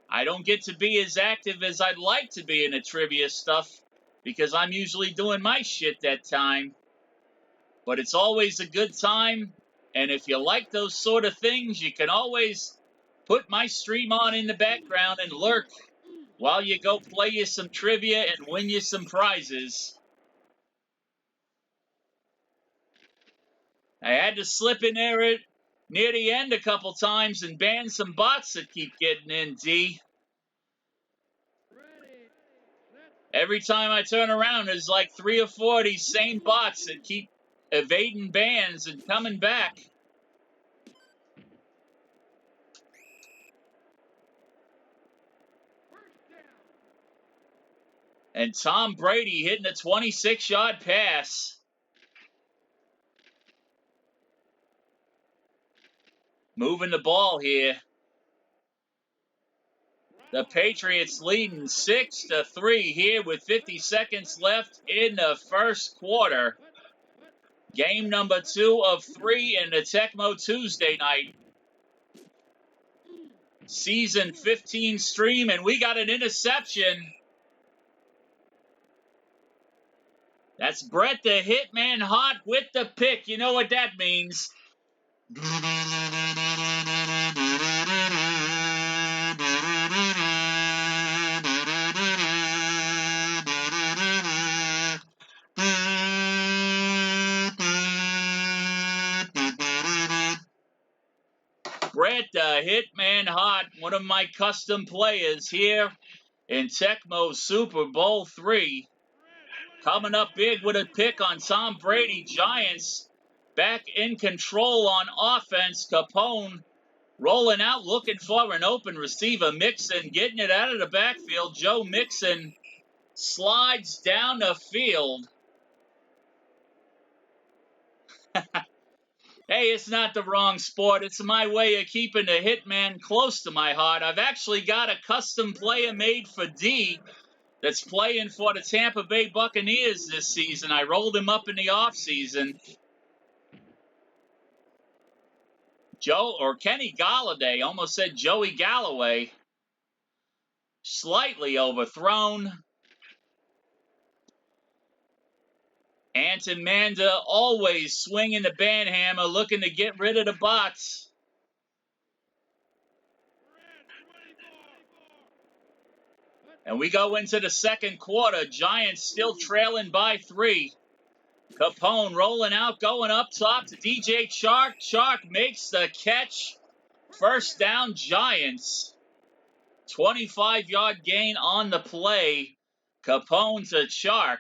I don't get to be as active as I'd like to be in the trivia stuff because I'm usually doing my shit that time. But it's always a good time, and if you like those sort of things, you can always put my stream on in the background and lurk while you go play you some trivia and win you some prizes. I had to slip in there near the end a couple times and ban some bots that keep getting in, D. Every time I turn around, there's like 3 or 4 of these same bots that keep evading bans and coming back. And Tom Brady hitting a 26-yard pass. Moving the ball here. The Patriots leading 6-3 here with 50 seconds left in the first quarter. Game number 2 of 3 in the Tecmo Tuesday night. Season 15 stream, and we got an interception. That's Brett the Hitman Hot with the pick. You know what that means. Brett the Hitman Hot, one of my custom players here in Tecmo Super Bowl 3. Coming up big with a pick on Tom Brady. Giants back in control on offense. Capone rolling out, looking for an open receiver. Mixon getting it out of the backfield. Joe Mixon slides down the field. Hey, it's not the wrong sport. It's my way of keeping the Hitman close to my heart. I've actually got a custom player made for D that's playing for the Tampa Bay Buccaneers this season. I rolled him up in the offseason. Kenny Galladay, almost said Joey Galloway. Slightly overthrown. Anton Manda always swinging the banhammer, looking to get rid of the bots. And we go into the second quarter. Giants still trailing by 3. Capone rolling out, going up top to DJ Chark. Chark makes the catch. First down, Giants. 25-yard gain on the play. Capone to Chark.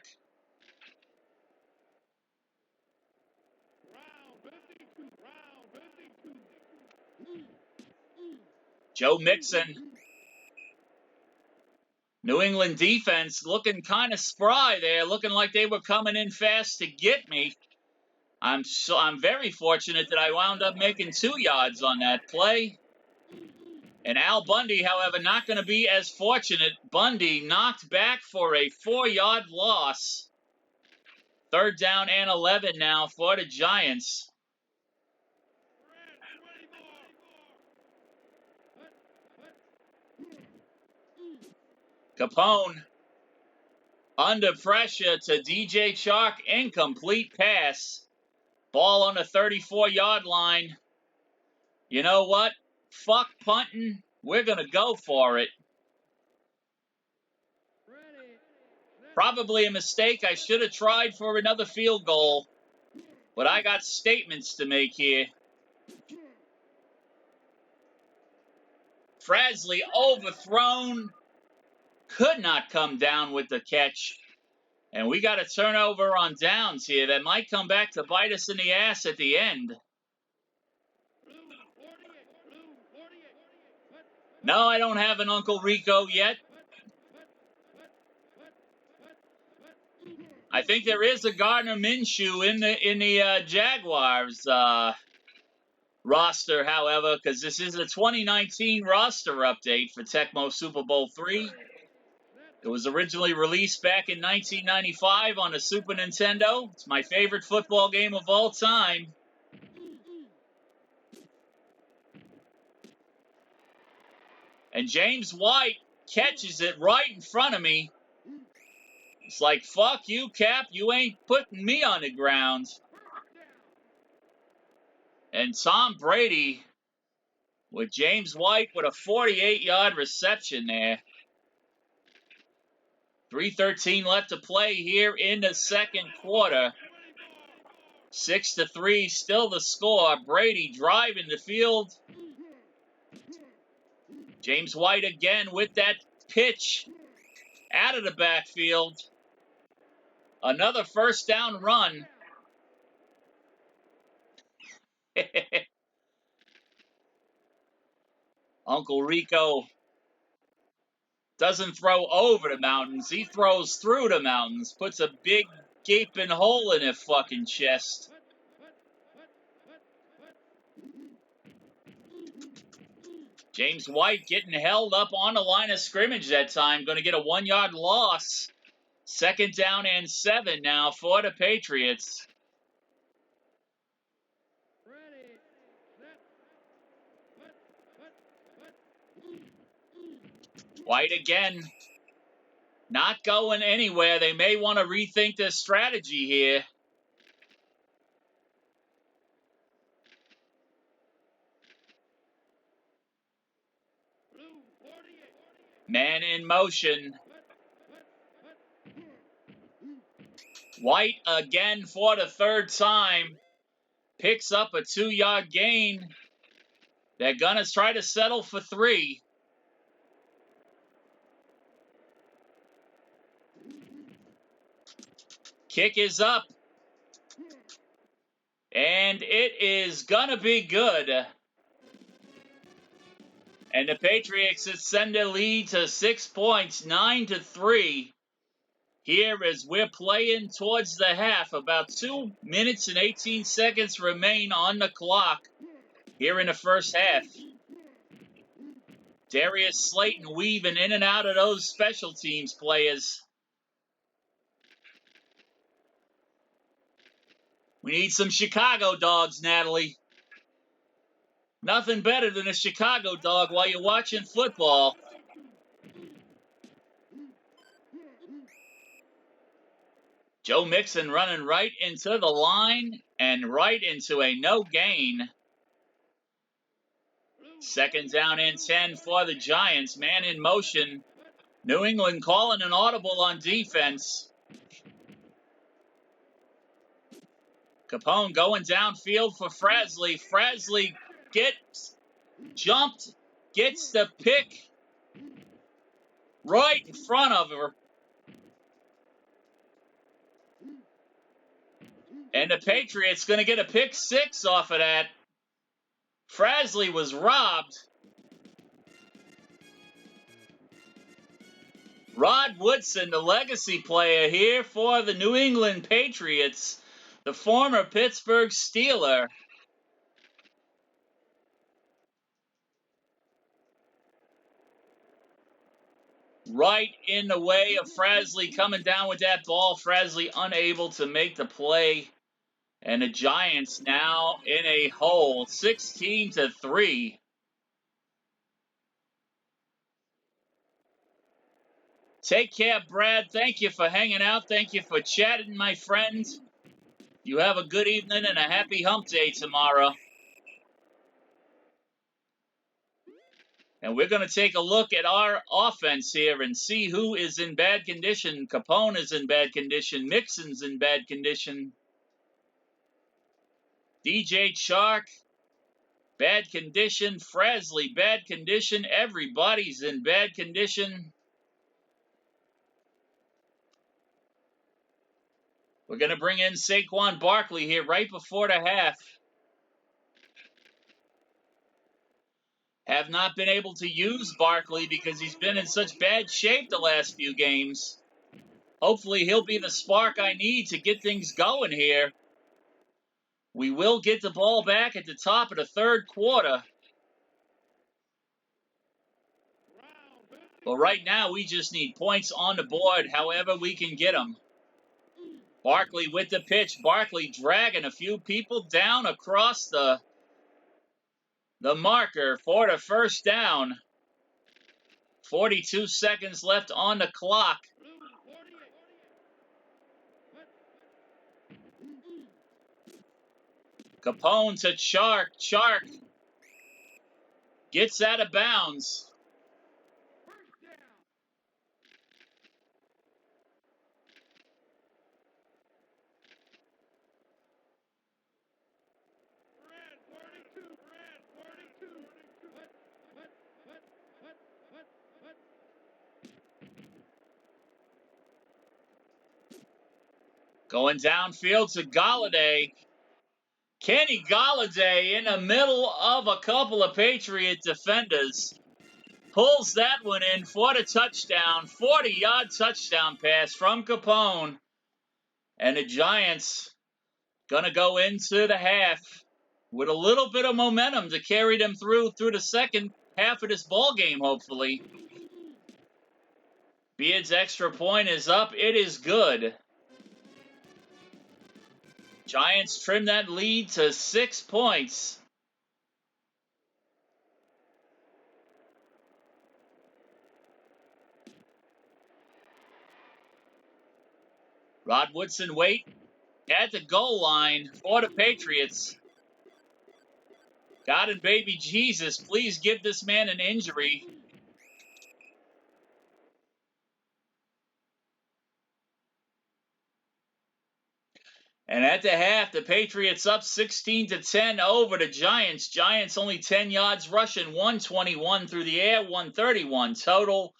Joe Mixon. New England defense looking kind of spry there, looking like they were coming in fast to get me. I'm very fortunate that I wound up making 2 yards on that play. And Al Bundy, however, not going to be as fortunate. Bundy knocked back for a 4-yard loss. Third down and 11 now for the Giants. Capone under pressure to DJ Chark. Incomplete pass. Ball on the 34-yard line. You know what? Fuck punting. We're going to go for it. Probably a mistake. I should have tried for another field goal. But I got statements to make here. Frasley overthrown. Could not come down with the catch. And we got a turnover on downs here that might come back to bite us in the ass at the end. No, I don't have an Uncle Rico yet. I think there is a Gardner Minshew in the Jaguars roster, however, because this is a 2019 roster update for Tecmo Super Bowl 3. It was originally released back in 1995 on the Super Nintendo. It's my favorite football game of all time. And James White catches it right in front of me. It's like, fuck you, Cap. You ain't putting me on the ground. And Tom Brady with James White with a 48-yard reception there. 3:13 left to play here in the second quarter. 6-3, still the score. Brady driving the field. James White again with that pitch out of the backfield. Another first down run. Uncle Rico doesn't throw over the mountains. He throws through the mountains. Puts a big gaping hole in his fucking chest. James White getting held up on the line of scrimmage that time. Going to get a 1-yard loss. 2nd down and 7 now for the Patriots. White again. Not going anywhere. They may want to rethink their strategy here. Man in motion. White again for the 3rd time. Picks up a 2-yard gain. They're going to try to settle for 3. Kick is up. And it is going to be good. And the Patriots extend their lead to 6 points, 9-3. Here as we're playing towards the half. About 2 minutes and 18 seconds remain on the clock here in the first half. Darius Slayton weaving in and out of those special teams players. We need some Chicago dogs, Natalie. Nothing better than a Chicago dog while you're watching football. Joe Mixon running right into the line and right into a no gain. 2nd down and 10 for the Giants. Man in motion. New England calling an audible on defense. Capone going downfield for Frasley. Frasley gets jumped, gets the pick right in front of her. And the Patriots going to get a pick 6 off of that. Frasley was robbed. Rod Woodson, the legacy player here for the New England Patriots, the former Pittsburgh Steeler. Right in the way of Frasley coming down with that ball. Frasley unable to make the play. And the Giants now in a hole, 16-3. Take care, Brad. Thank you for hanging out. Thank you for chatting, my friend. You have a good evening and a happy hump day tomorrow. And we're going to take a look at our offense here and see who is in bad condition. Capone is in bad condition. Mixon's in bad condition. DJ Chark, bad condition. Frasley, bad condition. Everybody's in bad condition. We're going to bring in Saquon Barkley here right before the half. Have not been able to use Barkley because he's been in such bad shape the last few games. Hopefully he'll be the spark I need to get things going here. We will get the ball back at the top of the 3rd quarter. But right now we just need points on the board however we can get them. Barkley with the pitch. Barkley dragging a few people down across the marker for the first down. 42 seconds left on the clock. Blue 48. Capone to Chark. Chark gets out of bounds. First down. Red 42. Red 42. Hut. Going downfield to Galladay. Kenny Galladay in the middle of a couple of Patriot defenders. Pulls that one in for the touchdown. 40-yard touchdown pass from Capone. And the Giants gonna go into the half with a little bit of momentum to carry them through the second half of this ball game, hopefully. Beard's extra point is up. It is good. Giants trim that lead to 6 points. Rod Woodson wait at the goal line for the Patriots. God and baby Jesus, please give this man an injury. And at the half, the Patriots up 16-10 over the Giants. Giants only 10 yards rushing, 121 through the air, 131 total.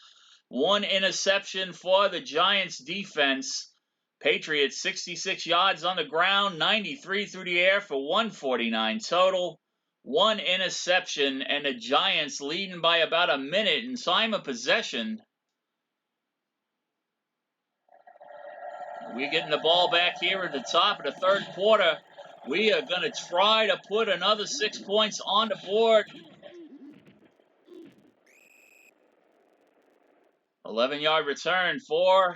One interception for the Giants defense. Patriots 66 yards on the ground, 93 through the air for 149 total. One interception, and the Giants leading by about a minute in time of possession. We're getting the ball back here at the top of the third quarter. We are going to try to put another 6 points on the board. 11-yard return for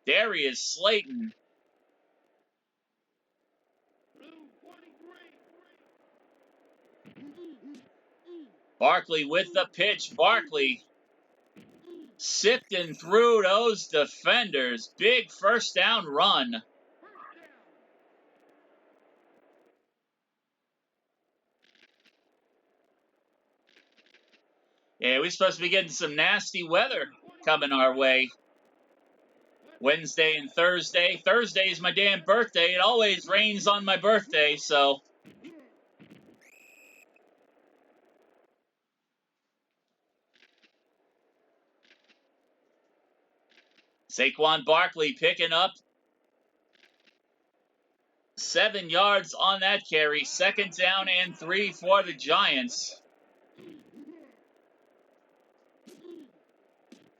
Darius Slayton. Blue 43. Barkley with the pitch. Barkley sifting through those defenders. Big first down run. First down. Yeah, we're supposed to be getting some nasty weather coming our way. Wednesday and Thursday. Thursday is my damn birthday. It always rains on my birthday, so. Saquon Barkley picking up 7 yards on that carry. Second down and 3 for the Giants.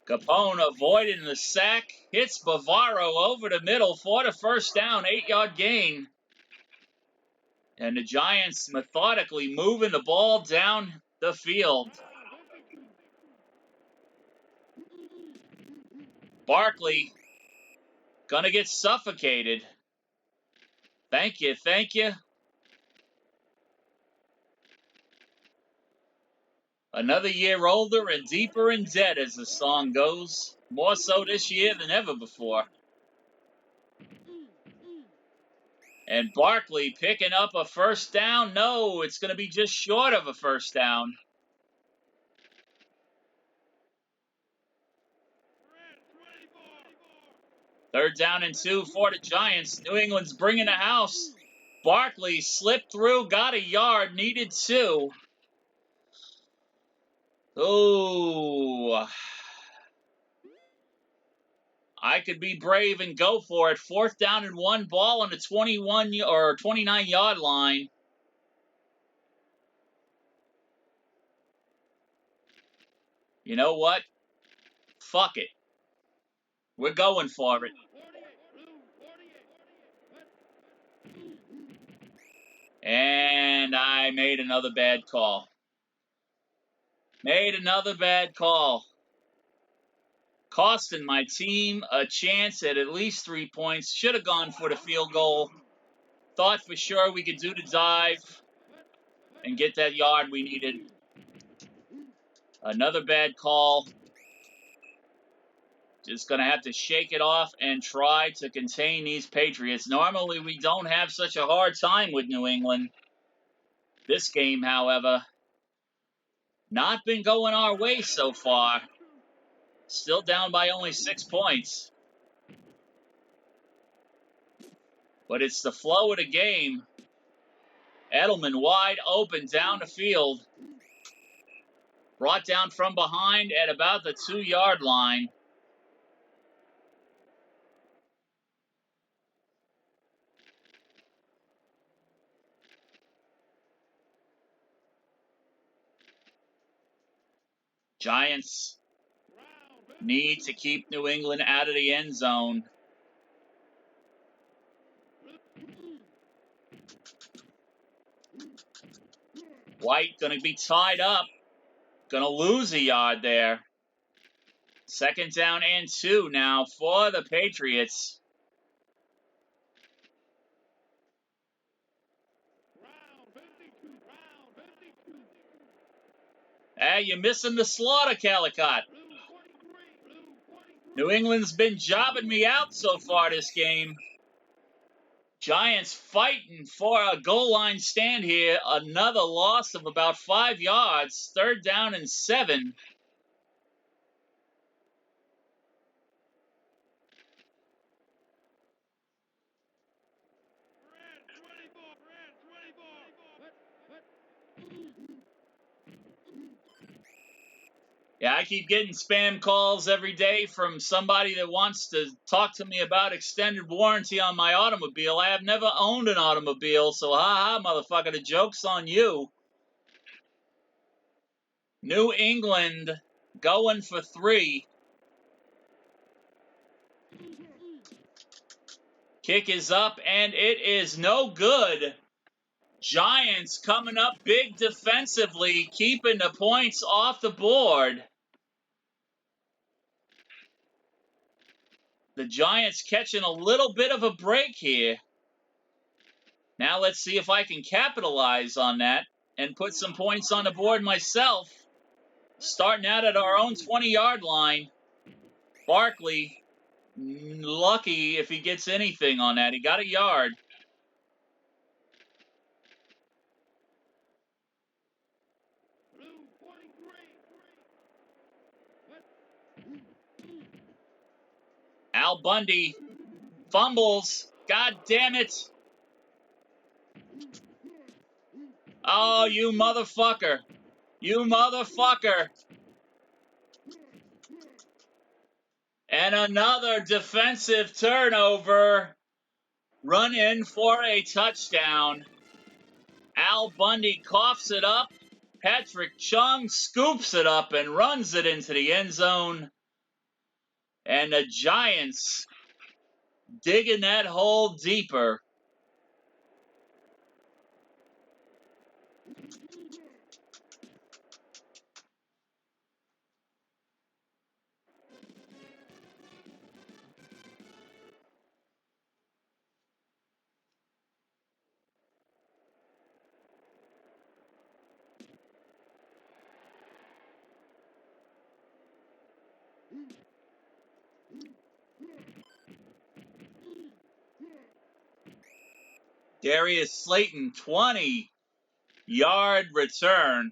Capone avoiding the sack. Hits Bavaro over the middle for the first down. 8-yard gain. And the Giants methodically moving the ball down the field. Barkley gonna get suffocated. Thank you, thank you. Another year older and deeper in debt, as the song goes. More so this year than ever before. And Barkley picking up a first down. No, it's going to be just short of a first down. Third down and 2 for the Giants. New England's bringing the house. Barkley slipped through, got a yard, needed 2. Oh, I could be brave and go for it. Fourth down and 1, ball on the 21 or 29-yard line. You know what? Fuck it. We're going for it. And I made another bad call. Made another bad call. Costing my team a chance at least 3 points. Should have gone for the field goal. Thought for sure we could do the dive and get that yard we needed. Another bad call. Just going to have to shake it off and try to contain these Patriots. Normally, we don't have such a hard time with New England. This game, however, not been going our way so far. Still down by only 6 points. But it's the flow of the game. Edelman wide open down the field. Brought down from behind at about the 2-yard line. Giants need to keep New England out of the end zone. White going to be tied up. Going to lose a yard there. 2nd down and 2 now for the Patriots. Hey, you're missing the slaughter, Calicut. New England's been jobbing me out so far this game. Giants fighting for a goal line stand here. Another loss of about 5 yards. 3rd down and 7. Yeah, I keep getting spam calls every day from somebody that wants to talk to me about extended warranty on my automobile. I have never owned an automobile, so ha-ha, motherfucker, the joke's on you. New England going for 3. Kick is up, and it is no good. Giants coming up big defensively, keeping the points off the board. The Giants catching a little bit of a break here. Now let's see if I can capitalize on that and put some points on the board myself. Starting out at our own 20-yard line. Barkley, lucky if he gets anything on that. He got a yard. Al Bundy fumbles. God damn it. Oh, you motherfucker. You motherfucker. And another defensive turnover. Run in for a touchdown. Al Bundy coughs it up. Patrick Chung scoops it up and runs it into the end zone. And the Giants digging that hole deeper. Darius Slayton, 20-yard return.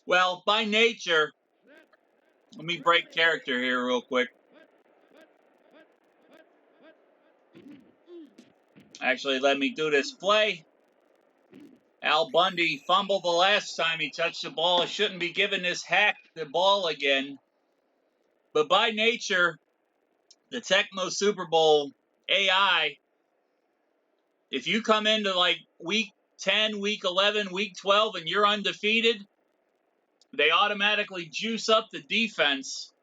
Well, by nature, let me break character here real quick. Actually, let me do this play. Al Bundy fumbled the last time he touched the ball. I shouldn't be giving this hack the ball again. But by nature, the Tecmo Super Bowl AI, if you come into like week 10, week 11, week 12, and you're undefeated, they automatically juice up the defense.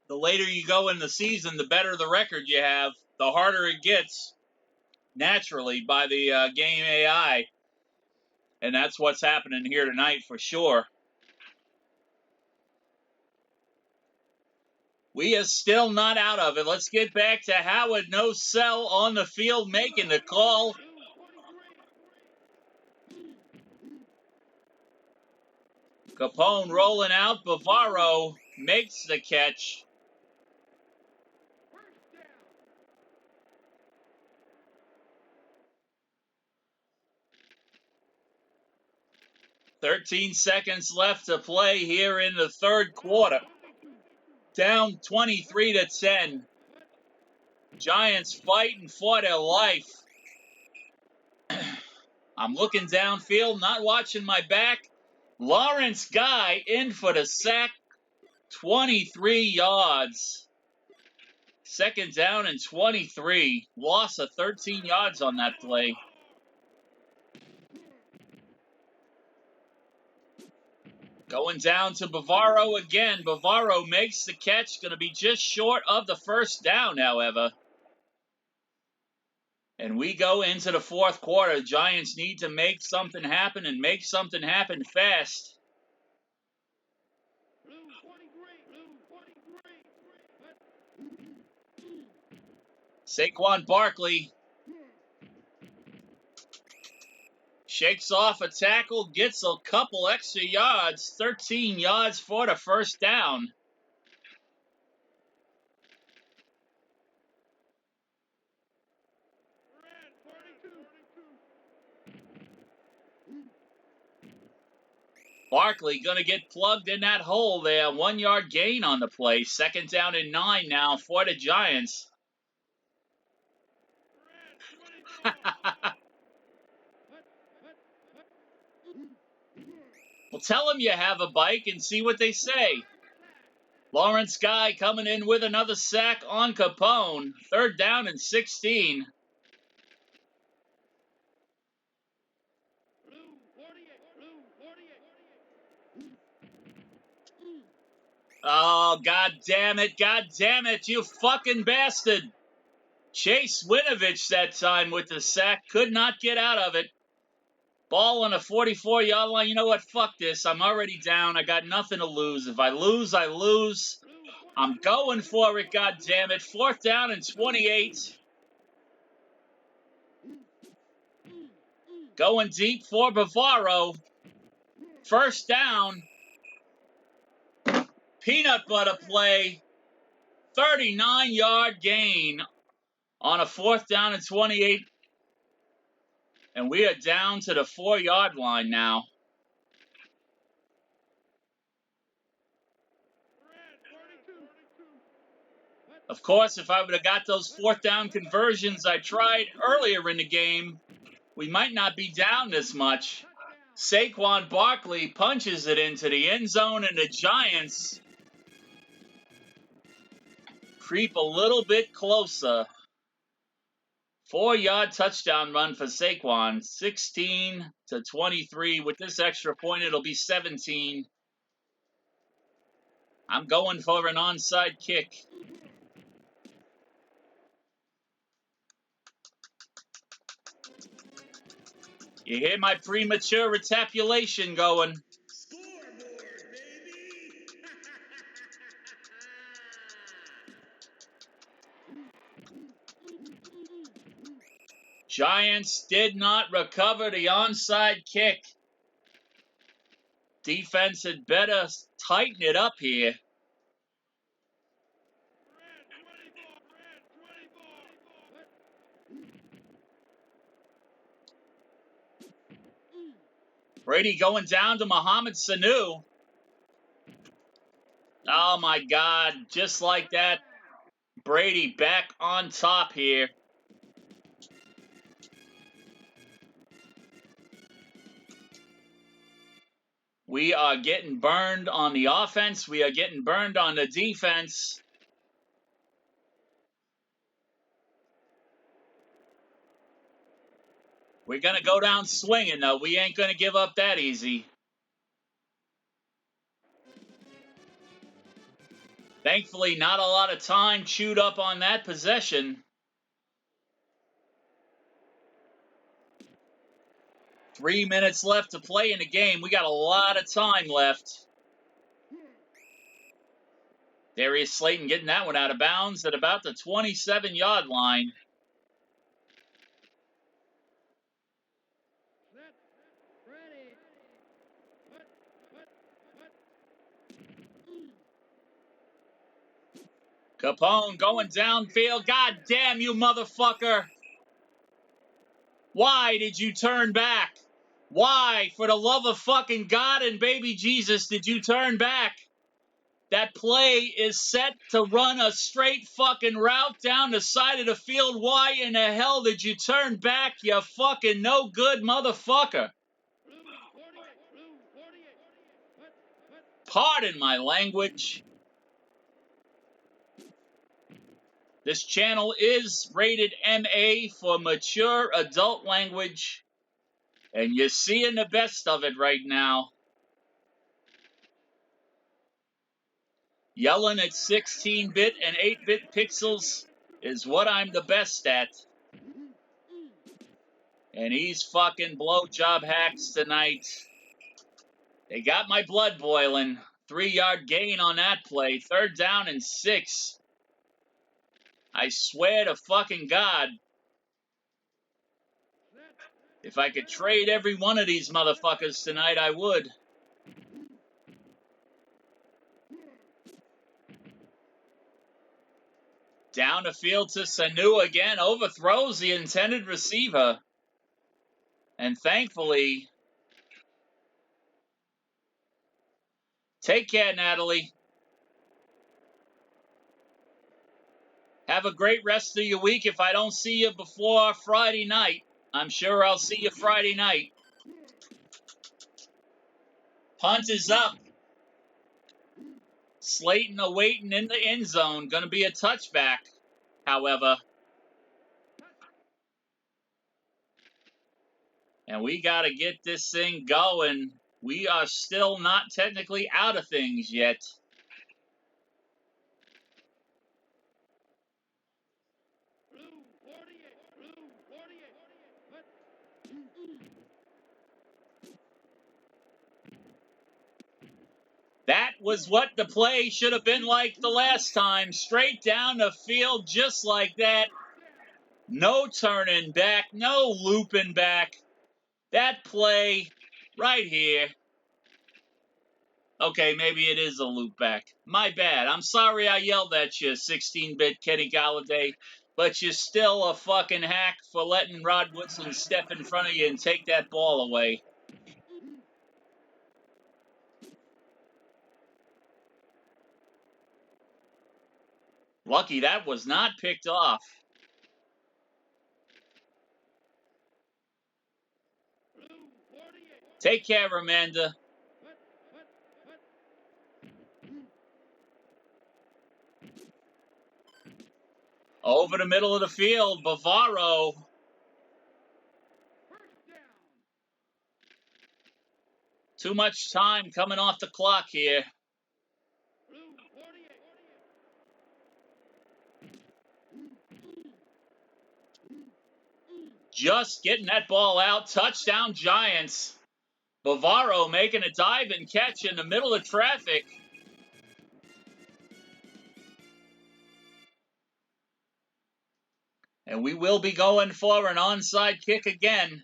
The later you go in the season, the better the record you have, the harder it gets, naturally, by the game AI. And that's what's happening here tonight for sure. We are still not out of it. Let's get back to Howard No Cell on the field making the call. Capone rolling out. Bavaro makes the catch. 13 seconds left to play here in the third quarter. Down 23-10. Giants fighting for their life. I'm looking downfield, not watching my back. Lawrence Guy in for the sack. 23 yards. Second down and 23. Loss of 13 yards on that play. Going down to Bavaro again. Bavaro makes the catch. Going to be just short of the first down, however. And we go into the fourth quarter. Giants need to make something happen and make something happen fast. Saquon Barkley shakes off a tackle, gets a couple extra yards, 13 yards for the first down. Barkley going to get plugged in that hole there. 1 yard gain on the play. Second down and 9 now for the Giants. Well, tell them you have a bike and see what they say. Lawrence Guy coming in with another sack on Capone. Third down and 16. Oh, God damn it, you fucking bastard. Chase Winovich that time with the sack. Could not get out of it. Ball on a 44-yard line. You know what? Fuck this. I'm already down. I got nothing to lose. If I lose, I lose. I'm going for it, God damn it. Fourth down and 28. Going deep for Bavaro. First down. Peanut butter play. 39-yard gain on a fourth down and 28. And we are down to the 4-yard line now. Of course, if I would have got those fourth down conversions I tried earlier in the game, we might not be down this much. Saquon Barkley punches it into the end zone, and the Giants creep a little bit closer. 4-yard touchdown run for Saquon, 16-23. With this extra point, it'll be 17. I'm going for an onside kick. You hear my premature retapulation going. Scoreboard, baby! Giants did not recover the onside kick. Defense had better tighten it up here. Brady going down to Mohamed Sanu. Oh my God, just like that. Brady back on top here. We are getting burned on the offense. We are getting burned on the defense. We're going to go down swinging, though. We ain't going to give up that easy. Thankfully, not a lot of time chewed up on that possession. 3 minutes left to play in the game. We got a lot of time left. Darius Slayton getting that one out of bounds at about the 27-yard line. Capone going downfield. God damn you, motherfucker. Why did you turn back? Why, for the love of fucking God and baby Jesus, did you turn back? That play is set to run a straight fucking route down the side of the field. Why in the hell did you turn back, you fucking no good motherfucker? Pardon my language. This channel is rated MA for mature adult language, and you're seeing the best of it right now. Yelling at 16-bit and 8-bit pixels is what I'm the best at. And he's fucking blowjob hacks tonight. They got my blood boiling. 3-yard gain on that play. 3rd down and 6. I swear to fucking God, if I could trade every one of these motherfuckers tonight, I would. Down the field to Sanu again. Overthrows the intended receiver. And thankfully, take care, Natalie. Have a great rest of your week. If I don't see you before Friday night, I'm sure I'll see you Friday night. Punt is up. Slayton awaiting in the end zone. Going to be a touchback, however. And we got to get this thing going. We are still not technically out of things yet. That was what the play should have been like the last time. Straight down the field just like that. No turning back, no looping back. That play right here. Okay, maybe it is a loop back. My bad. I'm sorry I yelled at you, 16-bit Kenny Galladay, but you're still a fucking hack for letting Rod Woodson step in front of you and take that ball away. Lucky that was not picked off. Take care, Amanda. Over the middle of the field, Bavaro. Too much time coming off the clock here. Just getting that ball out. Touchdown, Giants. Bavaro making a dive and catch in the middle of traffic. And we will be going for an onside kick again.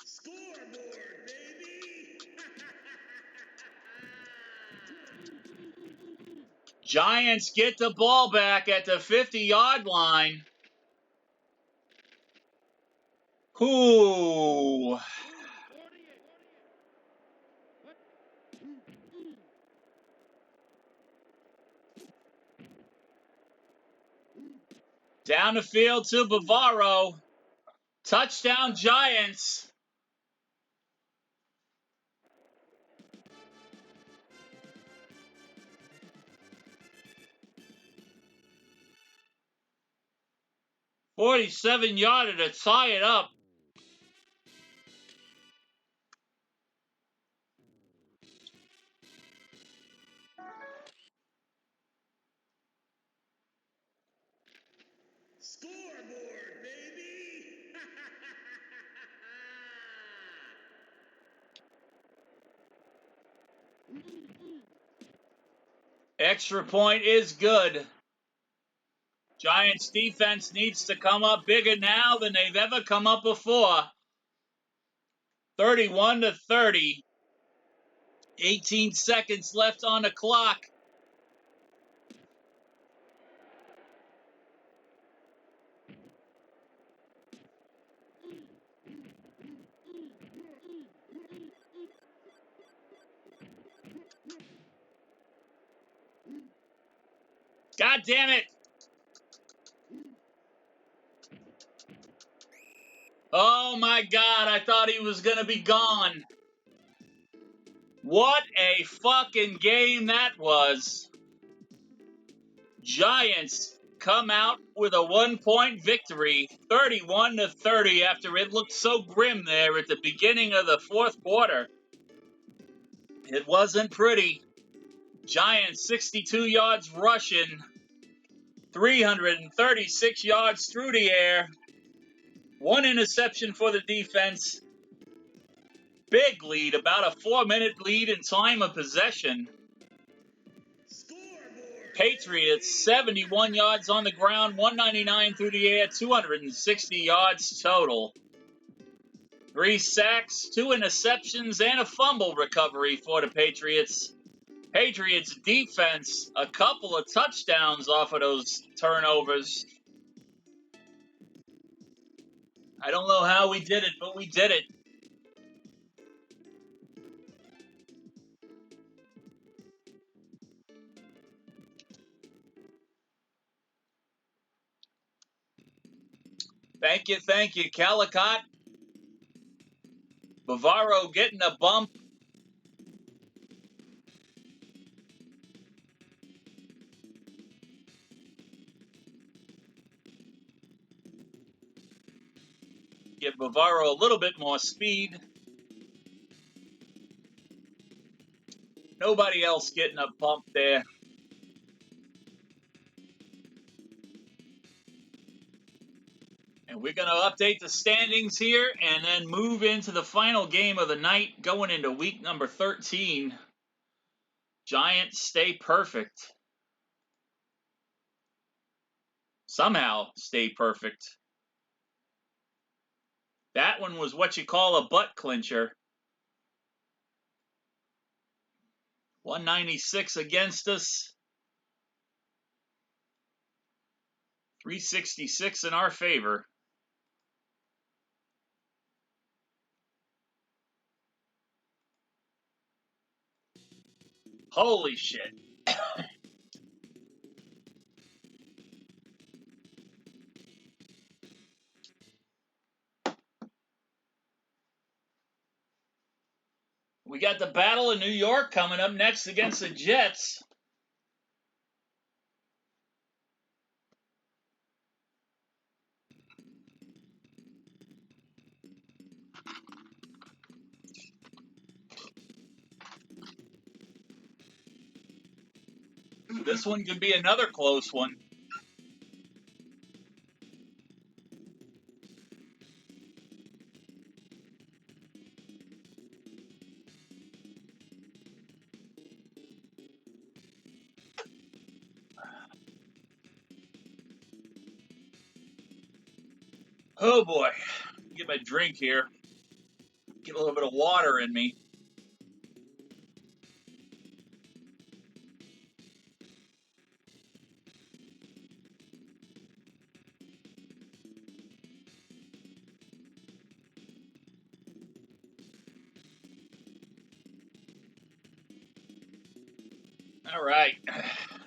Scoreboard, baby! Giants get the ball back at the 50-yard line. Ooh. Down the field to Bavaro. Touchdown, Giants. "47-yarder to tie it up. Extra point is good. Giants defense needs to come up bigger now than they've ever come up before. 31-30. 18 seconds left on the clock. God damn it. Oh my God, I thought he was going to be gone. What a fucking game that was. Giants come out with a 1-point victory, 31-30, after it looked so grim there at the beginning of the fourth quarter. It wasn't pretty. Giants 62 yards rushing, 336 yards through the air, 1 interception for the defense. Big lead, about a 4-minute lead in time of possession. Patriots 71 yards on the ground, 199 through the air, 260 yards total. 3 sacks, 2 interceptions, and a fumble recovery for the Patriots. Patriots defense, a couple of touchdowns off of those turnovers. I don't know how we did it, but we did it. Thank you, Calicott. Bavaro getting a bump. Give Bavaro a little bit more speed. Nobody else getting a bump there. And we're going to update the standings here and then move into the final game of the night going into week number 13. Giants stay perfect. Somehow stay perfect. That one was what you call a butt clincher. 196 against us. 366 in our favor. Holy shit. We got the Battle of New York coming up next against the Jets. This one could be another close one. Oh boy. Get my drink here. Get a little bit of water in me. All right.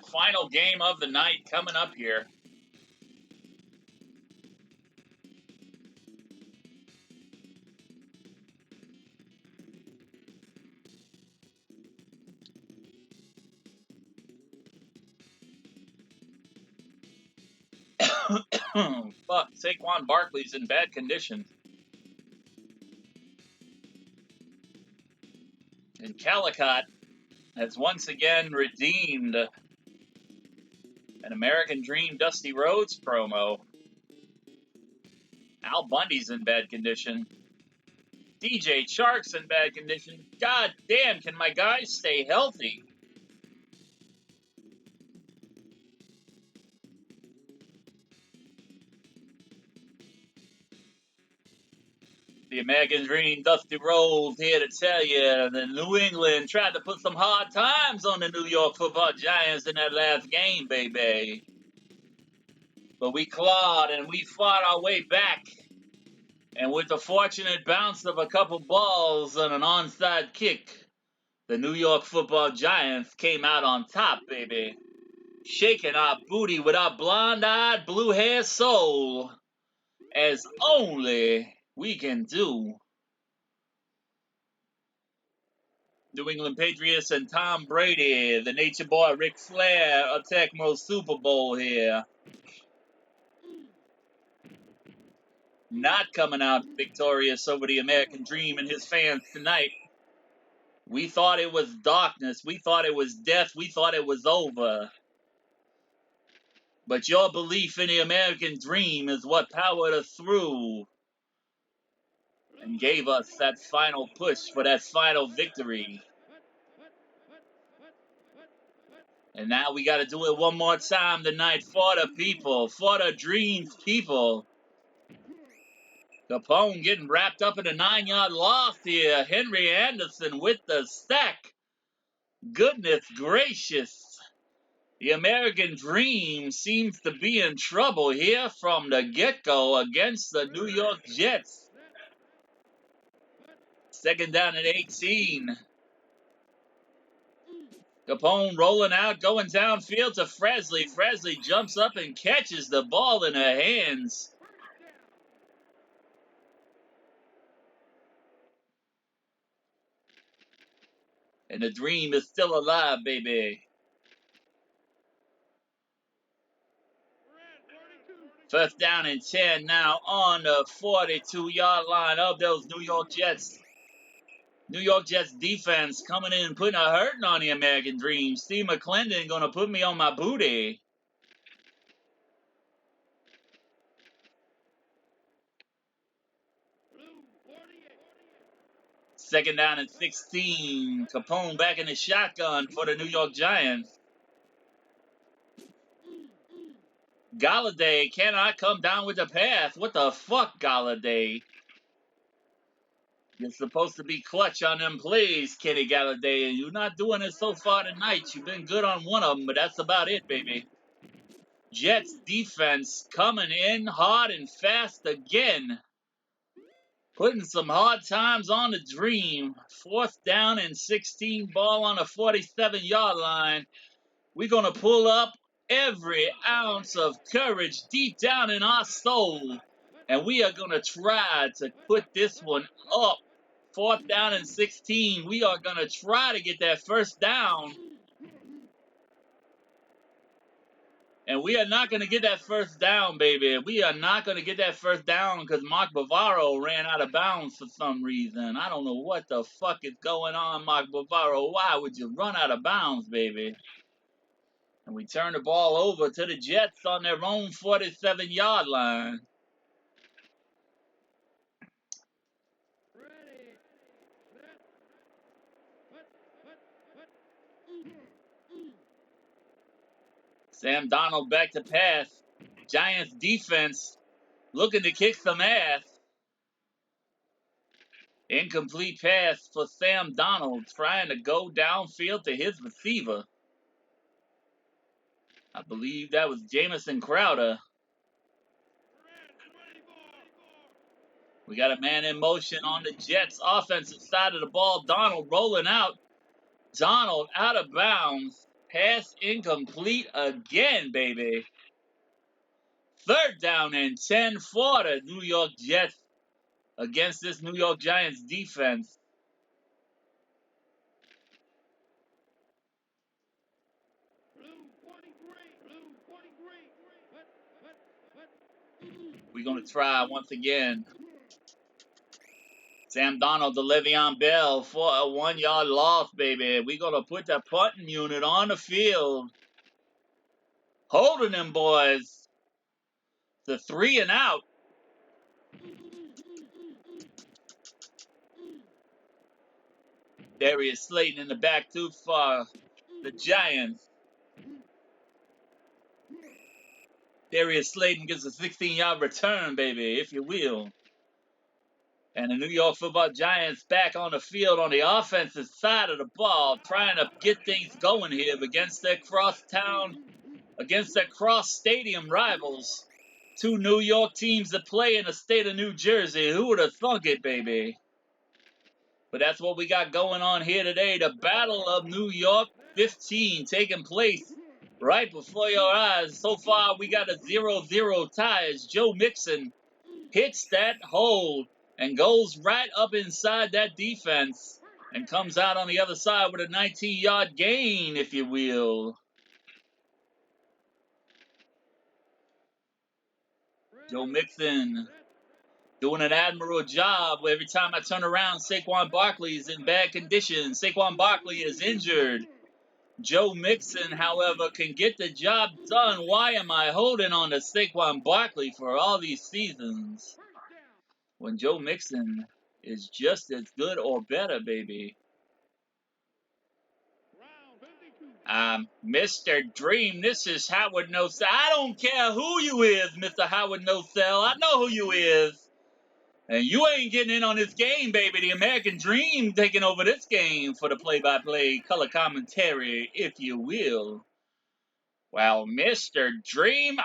Final game of the night coming up here. Fuck, Saquon Barkley's in bad condition. And Calicott has once again redeemed an American Dream Dusty Rhodes promo. Al Bundy's in bad condition. DJ Shark's in bad condition. God damn, can my guys stay healthy? The American Dream, Dusty Rhodes here to tell you that New England tried to put some hard times on the New York Football Giants in that last game, baby. But we clawed and we fought our way back. And with the fortunate bounce of a couple balls and an onside kick, the New York Football Giants came out on top, baby. Shaking our booty with our blonde-eyed, blue-haired soul, as only we can do. New England Patriots and Tom Brady, the Nature Boy Ric Flair, a Tecmo Super Bowl here. Not coming out victorious over the American Dream and his fans tonight. We thought it was darkness. We thought it was death. We thought it was over. But your belief in the American Dream is what powered us through and gave us that final push for that final victory. And now we got to do it one more time tonight for the people, for the Dreams people. Capone getting wrapped up in a 9-yard loss here. Henry Anderson with the sack. Goodness gracious. The American Dream seems to be in trouble here from the get-go against the New York Jets. Second down and 18. Capone rolling out, going downfield to Fresley. Fresley jumps up and catches the ball in her hands. And the Dream is still alive, baby. First down and 10 now on the 42-yard line of those New York Jets. New York Jets defense coming in and putting a hurting on the American Dream. Steve McClendon going to put me on my booty. Second down and 16. Capone back in the shotgun for the New York Giants. Galladay cannot come down with the pass. What the fuck, Galladay? You're supposed to be clutch on them plays, Kenny Galladay, and you're not doing it so far tonight. You've been good on one of them, but that's about it, baby. Jets defense coming in hard and fast again. Putting some hard times on the Dream. Fourth down and 16, ball on the 47-yard line. We're going to pull up every ounce of courage deep down in our soul. And we are going to try to put this one up. Fourth down and 16. We are going to try to get that first down. And we are not going to get that first down, baby. We are not going to get that first down because Mark Bavaro ran out of bounds for some reason. I don't know what the fuck is going on, Mark Bavaro. Why would you run out of bounds, baby? And we turn the ball over to the Jets on their own 47-yard line. Sam Darnold back to pass. Giants defense looking to kick some ass. Incomplete pass for Sam Darnold trying to go downfield to his receiver. I believe that was Jamison Crowder. We got a man in motion on the Jets' offensive side of the ball. Darnold rolling out. Darnold out of bounds. Pass incomplete again, baby. Third down and 10 for the New York Jets against this New York Giants defense. We're going to try once again. Sam Darnold to Le'Veon Bell for a 1-yard loss, baby. We're going to put that punting unit on the field. Holding them boys. The 3 and out. Darius Slayton in the back too for the Giants. Darius Slayton gets a 16-yard return, baby, if you will. And the New York Football Giants back on the field on the offensive side of the ball, trying to get things going here against their cross-stadium rivals. Two New York teams that play in the state of New Jersey. Who would have thunk it, baby? But that's what we got going on here today. The Battle of New York 15 taking place right before your eyes. So far, we got a 0-0 tie as Joe Mixon hits that hold and goes right up inside that defense and comes out on the other side with a 19-yard gain, if you will. Joe Mixon doing an admirable job. Every time I turn around, Saquon Barkley is in bad condition. Saquon Barkley is injured. Joe Mixon, however, can get the job done. Why am I holding on to Saquon Barkley for all these seasons when Joe Mixon is just as good or better, baby? Mr. Dream, this is Howard No Cell. I don't care who you is, Mr. Howard No Cell. I know who you is. And you ain't getting in on this game, baby. The American Dream taking over this game for the play-by-play color commentary, if you will. Well, Mr. Dream,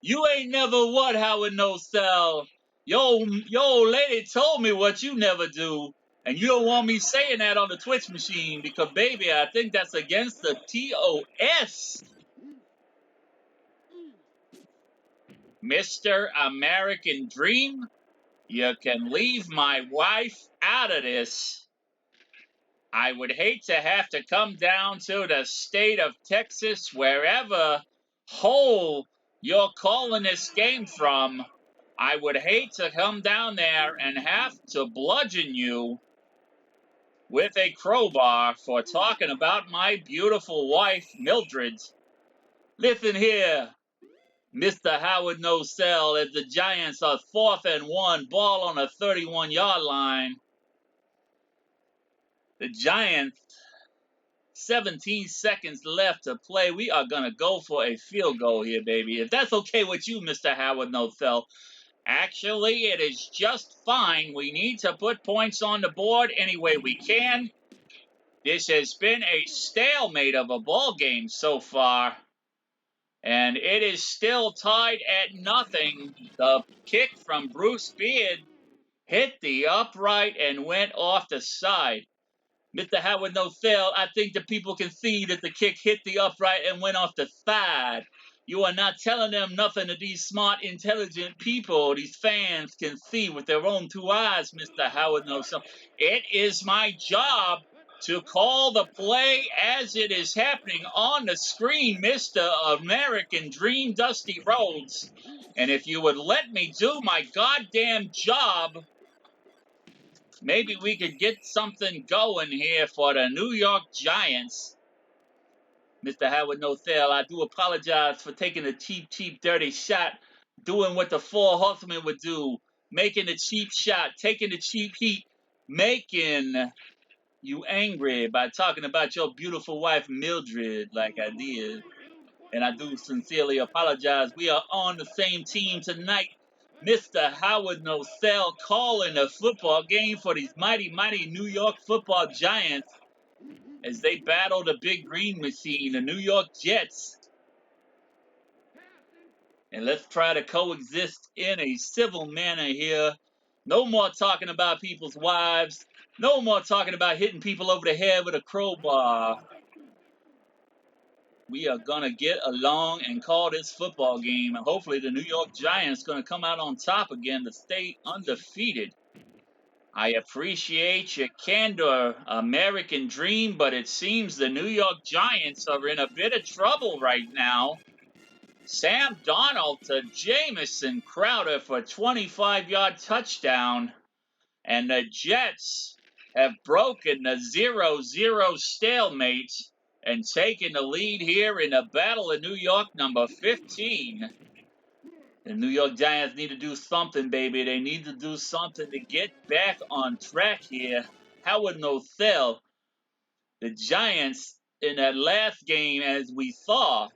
you ain't never what, Howard No Cell. Yo lady told me what you never do. And you don't want me saying that on the Twitch machine because, baby, I think that's against the TOS. Mr. American Dream, you can leave my wife out of this. I would hate to have to come down to the state of Texas, wherever hole you're calling this game from. I would hate to come down there and have to bludgeon you with a crowbar for talking about my beautiful wife, Mildred. Listen here, Mr. Howard No Cell, as the Giants are 4th and 1, ball on a 31-yard line. The Giants, 17 seconds left to play. We are going to go for a field goal here, baby. If that's okay with you, Mr. Howard No Cell. Actually, it is just fine. We need to put points on the board any way we can. This has been a stalemate of a ball game so far. And it is still tied at nothing. The kick from Bruce Beard hit the upright and went off the side. Mr. Howard No Cell, I think the people can see that the kick hit the upright and went off the side. You are not telling them nothing that these smart, intelligent people, these fans, can see with their own two eyes, Mr. Howard No Cell. It is my job to call the play as it is happening on the screen, Mr. American Dream Dusty Rhodes. And if you would let me do my goddamn job, maybe we could get something going here for the New York Giants. Mr. Howard No Cell, I do apologize for taking a cheap, dirty shot, doing what the Four Horsemen would do, making a cheap shot, taking the cheap heat, making you angry by talking about your beautiful wife, Mildred, like I did. And I do sincerely apologize. We are on the same team tonight. Mr. Howard No Cell calling a football game for these mighty New York Football Giants as they battle the big green machine, the New York Jets. And let's try to coexist in a civil manner here. No more talking about people's wives. No more talking about hitting people over the head with a crowbar. We are going to get along and call this football game. And hopefully the New York Giants going to come out on top again to stay undefeated. I appreciate your candor, American Dream, but it seems the New York Giants are in a bit of trouble right now. Sam Darnold to Jamison Crowder for a 25-yard touchdown. And the Jets have broken the 0-0 stalemate and taken the lead here in the Battle of New York number 15. The New York Giants need to do something, baby. They need to do something to get back on track here. Howard Nothell, the Giants in that last game, as we saw,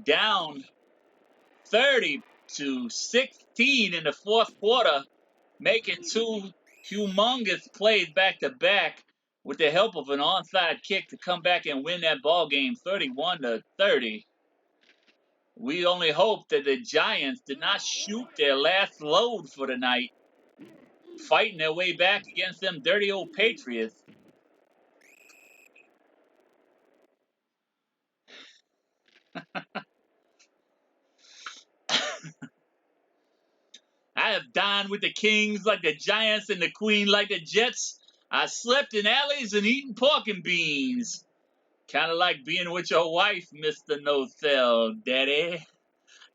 down 30-16 in the fourth quarter, making two humongous plays back to back with the help of an onside kick to come back and win that ball game 31-30. We only hope that the Giants did not shoot their last load for the night, fighting their way back against them dirty old Patriots. I have dined with the Kings like the Giants and the Queen like the Jets. I slept in alleys and eaten pork and beans. Kind of like being with your wife, Mr. No-Cell, Daddy.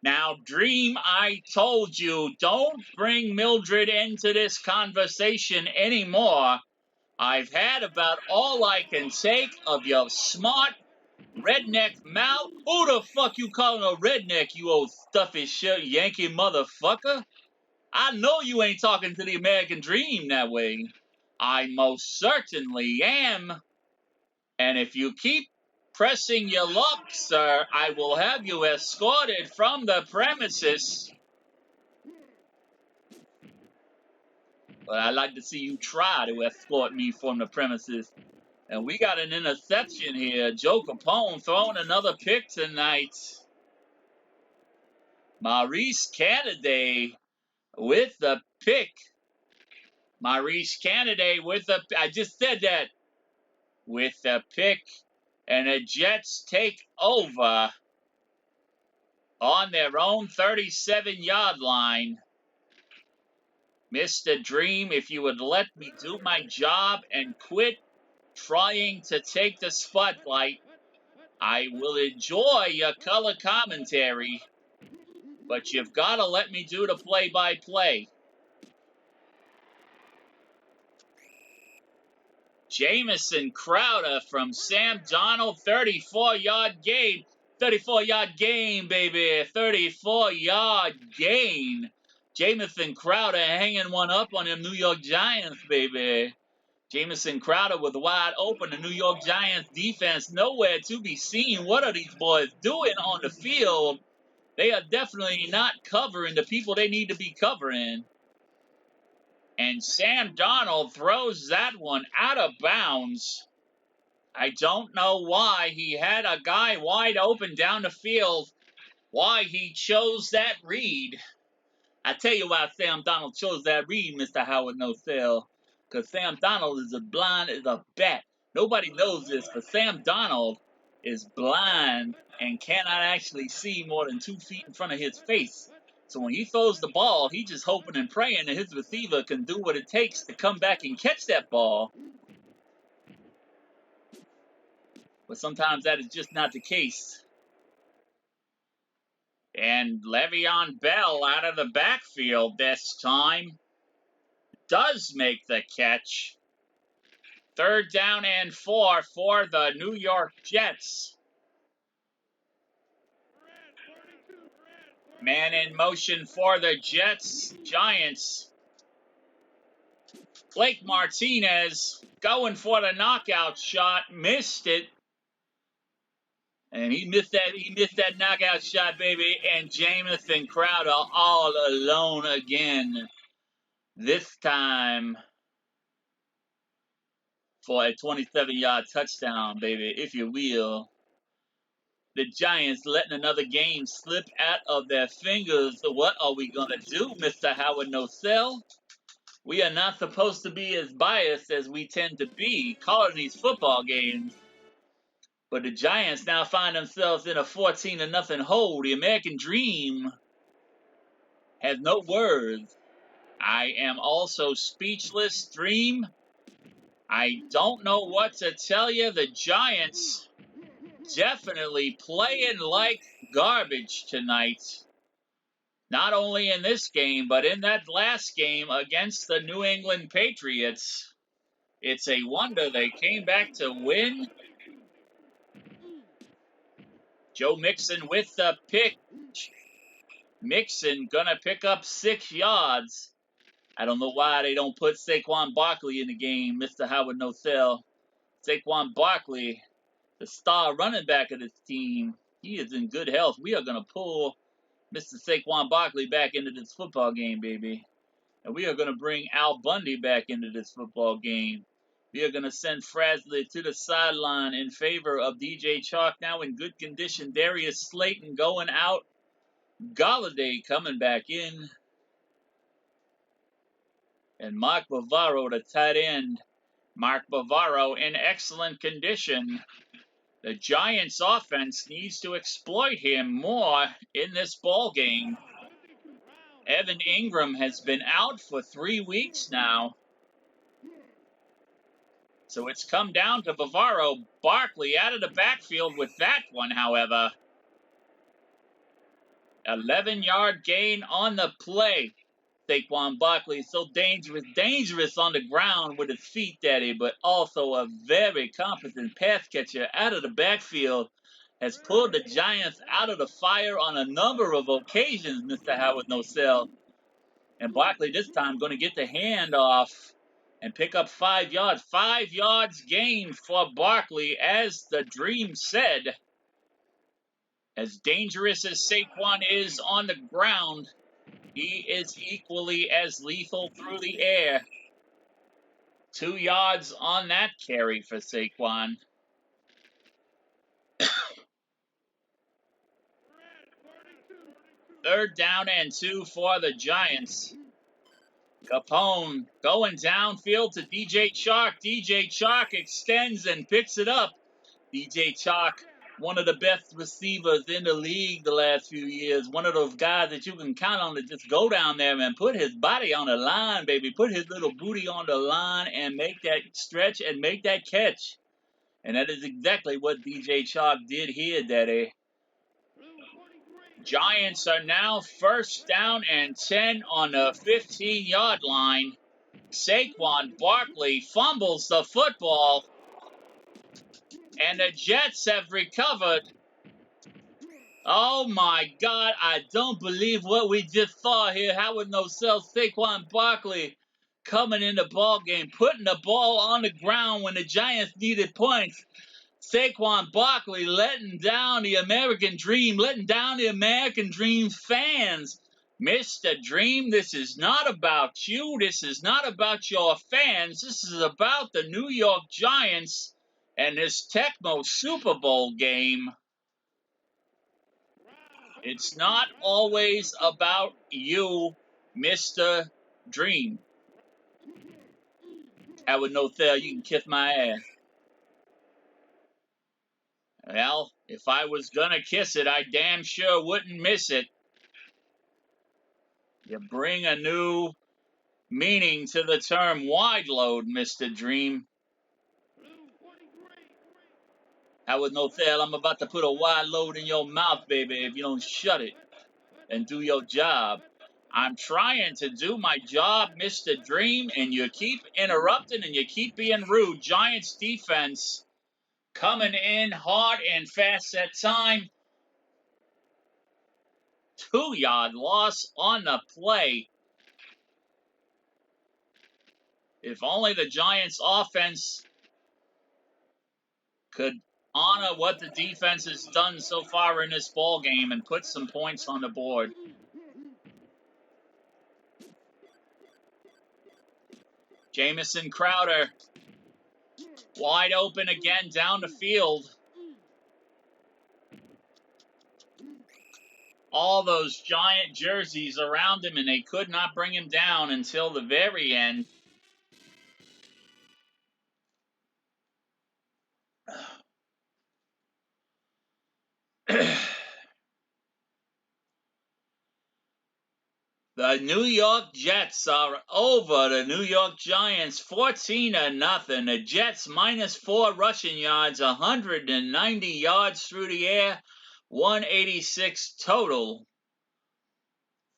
Now, Dream, I told you, don't bring Mildred into this conversation anymore. I've had about all I can take of your smart redneck mouth. Who the fuck you calling a redneck, you old stuffy shit Yankee motherfucker? I know you ain't talking to the American Dream that way. I most certainly am. And if you keep pressing your luck, sir, I will have you escorted from the premises. But I'd like to see you try to escort me from the premises. And we got an interception here. Joe Capone throwing another pick tonight. Maurice Canaday with the pick. Maurice Canaday with the... I just said that. With the pick. And the Jets take over on their own 37-yard line. Mr. Dream, if you would let me do my job and quit trying to take the spotlight, I will enjoy your color commentary, but you've got to let me do the play-by-play. Jamison Crowder from Sam Darnold, 34-yard gain. 34-yard gain, baby. 34-yard gain. Jamison Crowder hanging one up on them New York Giants, baby. Jamison Crowder was wide open. The New York Giants defense nowhere to be seen. What are these boys doing on the field? They are definitely not covering the people they need to be covering. And Sam Darnold throws that one out of bounds. I don't know why he had a guy wide open down the field, why he chose that read. I tell you why Sam Darnold chose that read, Mr. Howard No-Sell. Because Sam Darnold is as blind as a bat. Nobody knows this, but Sam Darnold is blind and cannot actually see more than 2 feet in front of his face. So when he throws the ball, he's just hoping and praying that his receiver can do what it takes to come back and catch that ball. But sometimes that is just not the case. And Le'Veon Bell out of the backfield this time does make the catch. 3rd down and 4 for the New York Jets. Man in motion for the Giants. Blake Martinez going for the knockout shot, missed it. And he missed that knockout shot, baby. And Jamison Crowder all alone again. This time for a 27-yard touchdown, baby, if you will. The Giants letting another game slip out of their fingers. What are we going to do, Mr. Howard No-Sell? We are not supposed to be as biased as we tend to be calling these football games. But the Giants now find themselves in a 14-0 hole. The American Dream has no words. I am also speechless, Dream. I don't know what to tell you. The Giants definitely playing like garbage tonight. Not only in this game, but in that last game against the New England Patriots. It's a wonder they came back to win. Joe Mixon with the pick. Mixon gonna pick up 6 yards. I don't know why they don't put Saquon Barkley in the game, Mr. Howard No-Sell. Saquon Barkley, the star running back of this team, he is in good health. We are going to pull Mr. Saquon Barkley back into this football game, baby. And we are going to bring Al Bundy back into this football game. We are going to send Frasley to the sideline in favor of DJ Chalk, now in good condition. Darius Slayton going out. Galladay coming back in. And Mark Bavaro, the tight end. Mark Bavaro in excellent condition. The Giants offense needs to exploit him more in this ball game. Evan Ingram has been out for 3 weeks now. So it's come down to Bavaro. Barkley out of the backfield with that one, however. 11-yard gain on the play. Saquon Barkley so dangerous on the ground with his feet, Daddy, but also a very competent pass catcher out of the backfield. Has pulled the Giants out of the fire on a number of occasions, Mr. Howard No-Sell. And Barkley this time going to get the handoff and pick up 5 yards. 5 yards gained for Barkley, as the Dream said. As dangerous as Saquon is on the ground, he is equally as lethal through the air. 2 yards on that carry for Saquon. Third down and 2 for the Giants. Capone going downfield to DJ Chalk. DJ Chalk extends and picks it up. DJ Chalk, one of the best receivers in the league the last few years. One of those guys that you can count on to just go down there and put his body on the line, baby. Put his little booty on the line and make that stretch and make that catch. And that is exactly what DJ Chalk did here, Daddy. Giants are now first down and 10 on the 15-yard line. Saquon Barkley fumbles the football, and the Jets have recovered. Oh my God, I don't believe what we just saw here. Howard No-Sell, Saquon Barkley coming in the ball game, putting the ball on the ground when the Giants needed points. Saquon Barkley letting down the American Dream, letting down the American Dream fans. Mr. Dream, this is not about you. This is not about your fans. This is about the New York Giants and this Tecmo Super Bowl game. It's not always about you, Mr. Dream. Howard No-Sell, you can kiss my ass. Well, if I was gonna kiss it, I damn sure wouldn't miss it. You bring a new meaning to the term wide load, Mr. Dream. Howard No-Sell, I'm about to put a wide load in your mouth, baby, if you don't shut it and do your job. I'm trying to do my job, Mr. Dream, and you keep interrupting and you keep being rude. Giants defense coming in hard and fast at time. 2-yard loss on the play. If only the Giants offense could honor what the defense has done so far in this ball game and put some points on the board. Jamison Crowder wide open again down the field. All those giant jerseys around him, and they could not bring him down until the very end. The New York Jets are over the New York Giants 14-0. The Jets -4 rushing yards, 190 yards through the air, 186 total.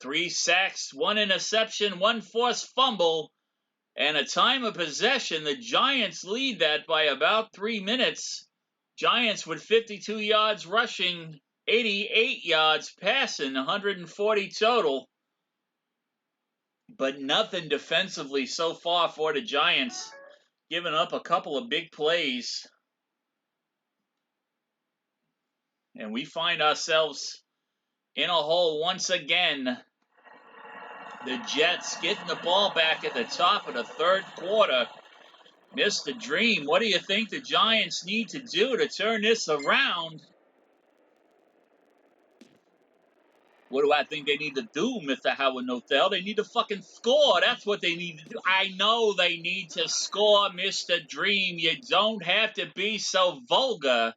3 sacks, 1 interception, 1 forced fumble, and a time of possession. The Giants lead that by about 3 minutes. Giants with 52 yards rushing, 88 yards passing, 140 total. but nothing defensively so far for the Giants, giving up a couple of big plays. And we find ourselves in a hole once again. The Jets getting the ball back at the top of the third quarter. Mr. Dream, what do you think the Giants need to do to turn this around? What do I think they need to do, Mr. Howard Nothel? They need to fucking score. That's what they need to do. I know they need to score, Mr. Dream. You don't have to be so vulgar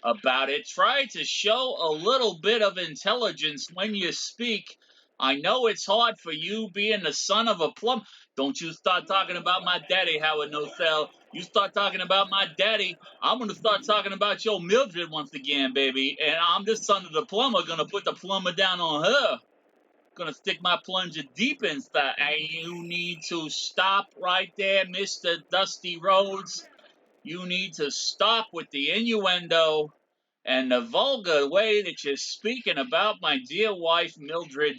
about it. Try to show a little bit of intelligence when you speak. I know it's hard for you being the son of a plum. Don't you start talking about my daddy, Howard Nothel. You start talking about my daddy, I'm going to start talking about your Mildred once again, baby. And I'm this son of the plumber, going to put the plumber down on her. Going to stick my plunger deep inside. And you need to stop right there, Mr. Dusty Rhodes. You need to stop with the innuendo and the vulgar way that you're speaking about my dear wife, Mildred.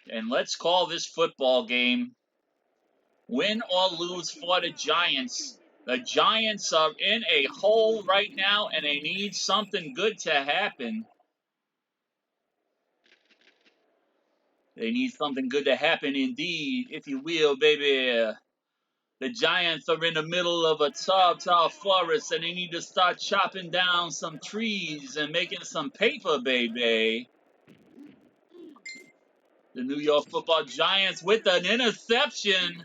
And let's call this football game. Win or lose for the Giants. The Giants are in a hole right now, and they need something good to happen. They need something good to happen indeed, if you will, baby. The Giants are in the middle of a tall forest, and they need to start chopping down some trees and making some paper, baby. The New York Football Giants with an interception.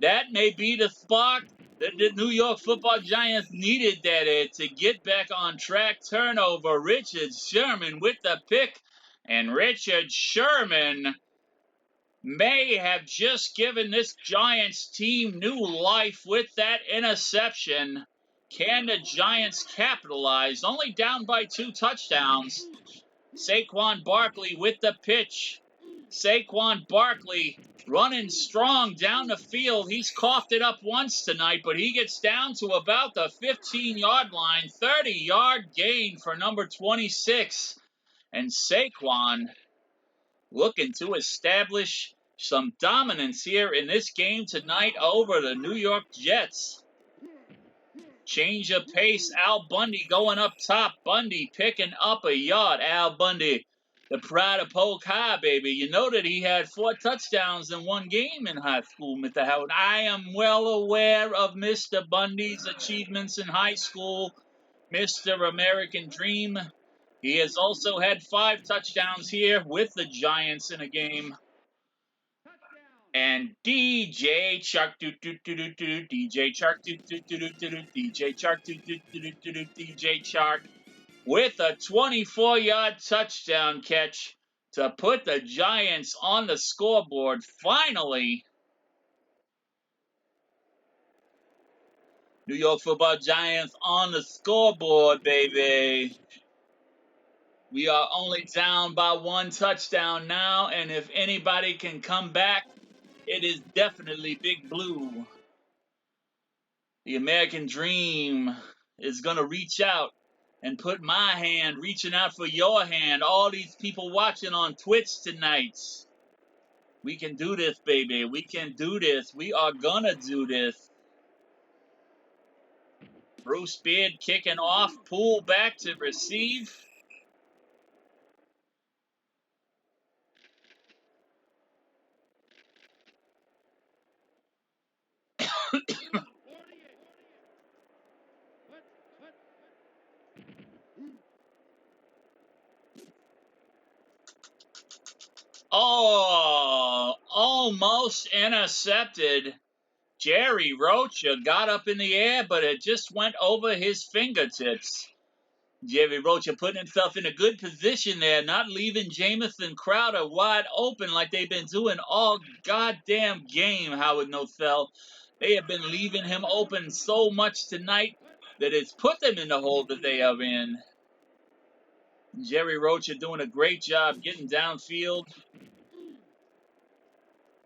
That may be the spark that the New York Football Giants needed to get back on track. Turnover. Richard Sherman with the pick. And Richard Sherman may have just given this Giants team new life with that interception. Can the Giants capitalize? Only down by 2 touchdowns. Saquon Barkley with the pitch. Saquon Barkley running strong down the field. He's coughed it up once tonight, but he gets down to about the 15-yard line. 30-yard gain for number 26. And Saquon looking to establish some dominance here in this game tonight over the New York Jets. Change of pace. Al Bundy going up top. Bundy picking up a yard. Al Bundy, the pride of Polk High, baby. You know that he had 4 touchdowns in one game in high school, Mr. Howard. I am well aware of Mr. Bundy's achievements in high school. Mr. American Dream. He has also had 5 touchdowns here with the Giants in a game. And DJ Chark, DJ Chark, DJ Chark, DJ Chark, with a 24-yard touchdown catch to put the Giants on the scoreboard. Finally, New York Football Giants on the scoreboard, baby. We are only down by 1 touchdown now, and if anybody can come back, it is definitely Big Blue. The American Dream is going to reach out and put my hand reaching out for your hand. All these people watching on Twitch tonight. We can do this, baby. We can do this. We are going to do this. Bruce Beard kicking off. Pull back to receive. Oh, almost intercepted. Jerry Rocha got up in the air, but it just went over his fingertips. Jerry Rocha putting himself in a good position there, not leaving Jamison Crowder wide open like they've been doing all goddamn game, Howard Nothel. They have been leaving him open so much tonight that it's put them in the hole that they are in. Jerry Rocha doing a great job getting downfield.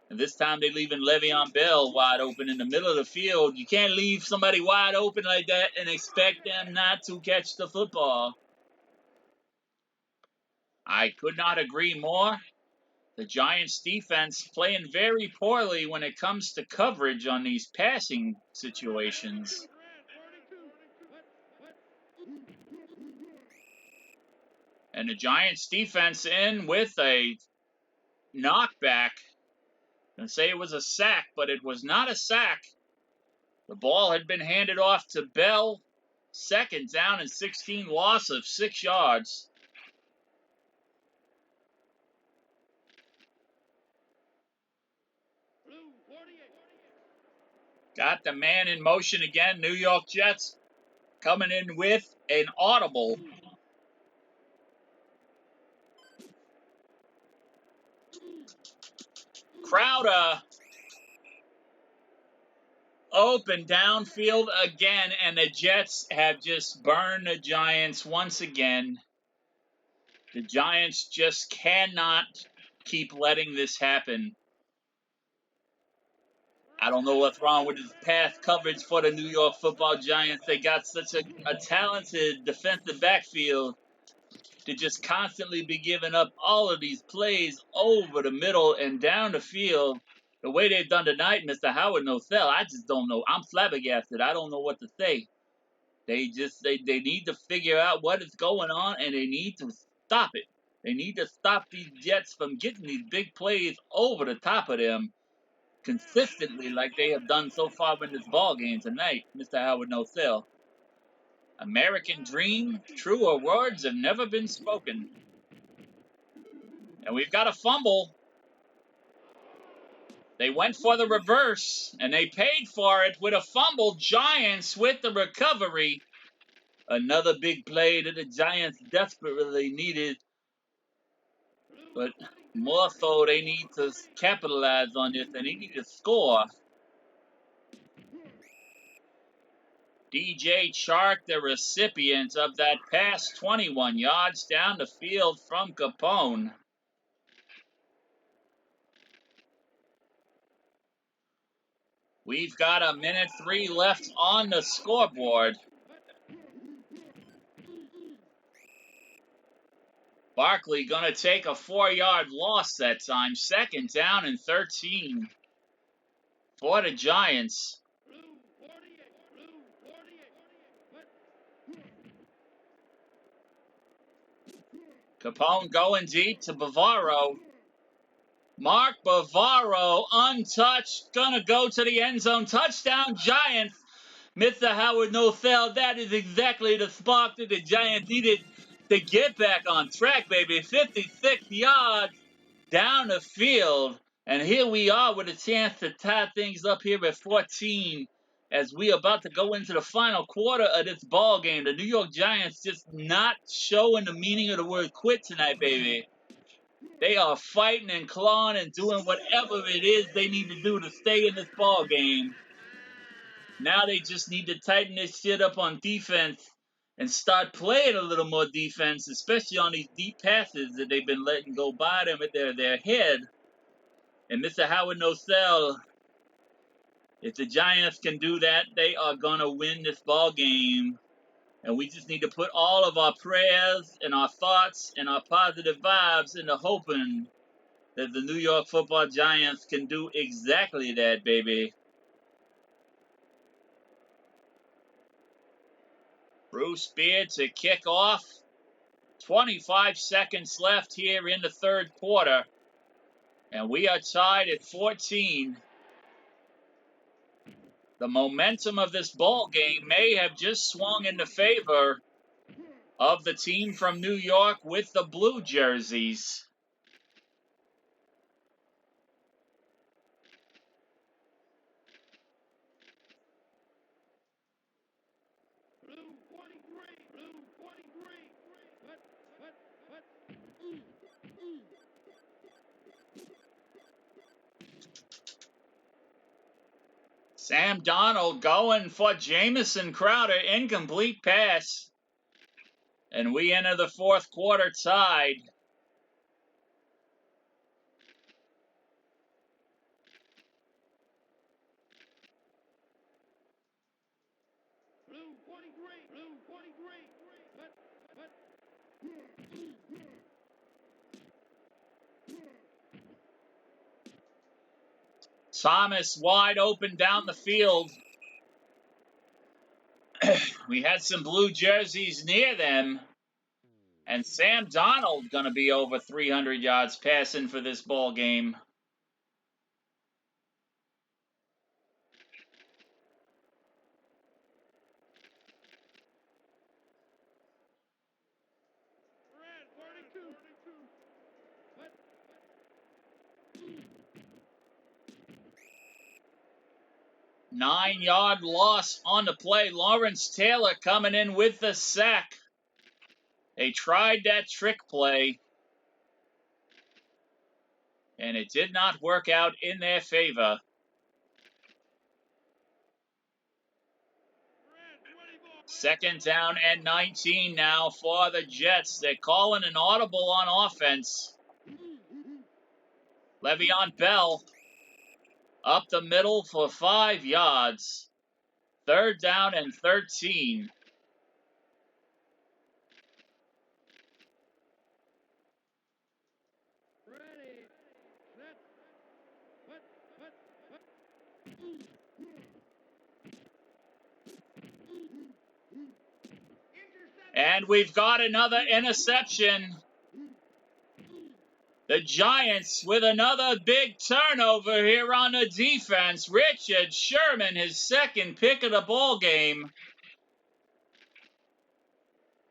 And this time they're leaving Le'Veon Bell wide open in the middle of the field. You can't leave somebody wide open like that and expect them not to catch the football. I could not agree more. The Giants defense playing very poorly when it comes to coverage on these passing situations. And the Giants defense in with a knockback. And say it was a sack, but it was not a sack. The ball had been handed off to Bell. Second down and 16, loss of 6 yards. Got the man in motion again. New York Jets coming in with an audible. Crowder open downfield again, and the Jets have just burned the Giants once again. The Giants just cannot keep letting this happen. I don't know what's wrong with his pass coverage for the New York Football Giants. They got such a talented defensive backfield to just constantly be giving up all of these plays over the middle and down the field. The way they've done tonight, Mr. Howard Nosell, I just don't know. I'm flabbergasted. I don't know what to say. They need to figure out what is going on, and they need to stop it. They need to stop these Jets from getting these big plays over the top of them consistently like they have done so far in this ball game tonight, Mr. Howard Nosell. American dream, truer words have never been spoken. And we've got a fumble. They went for the reverse, and they paid for it with a fumble. Giants with the recovery. Another big play that the Giants desperately needed. But more so, they need to capitalize on this, and they need to score. DJ Chark, the recipient of that pass, 21 yards down the field from Capone. We've got 1:03 left on the scoreboard. Barkley gonna take a 4-yard loss that time. Second down and 13 for the Giants. Capone going deep to Bavaro. Mark Bavaro, untouched, gonna go to the end zone. Touchdown, Giants. Mr. Howard Nosell, that is exactly the spark that the Giants needed to get back on track, baby. 56 yards down the field. And here we are with a chance to tie things up here at 14 as we are about to go into the final quarter of this ball game. The New York Giants just not showing the meaning of the word quit tonight, baby. They are fighting and clawing and doing whatever it is they need to do to stay in this ball game. Now they just need to tighten this shit up on defense and start playing a little more defense, especially on these deep passes that they've been letting go by them at their head. And Mr. Howard Nosell, if the Giants can do that, they are going to win this ball game. And we just need to put all of our prayers and our thoughts and our positive vibes into hoping that the New York Football Giants can do exactly that, baby. Bruce Beard to kick off. 25 seconds left here in the third quarter. And we are tied at 14. The momentum of this ball game may have just swung in the favor of the team from New York with the blue jerseys. Sam Darnold going for Jamison Crowder, incomplete pass. And we enter the fourth quarter tied. Thomas wide open down the field. We had some blue jerseys near them. And Sam Darnold going to be over 300 yards passing for this ball game. Nine-yard loss on the play. Lawrence Taylor coming in with the sack. They tried that trick play, and it did not work out in their favor. Second down and 19 now for the Jets. They're calling an audible on offense. Le'Veon Bell up the middle for 5 yards. Third down and 13. And we've got another interception. The Giants with another big turnover here on the defense. Richard Sherman, his second pick of the ball game.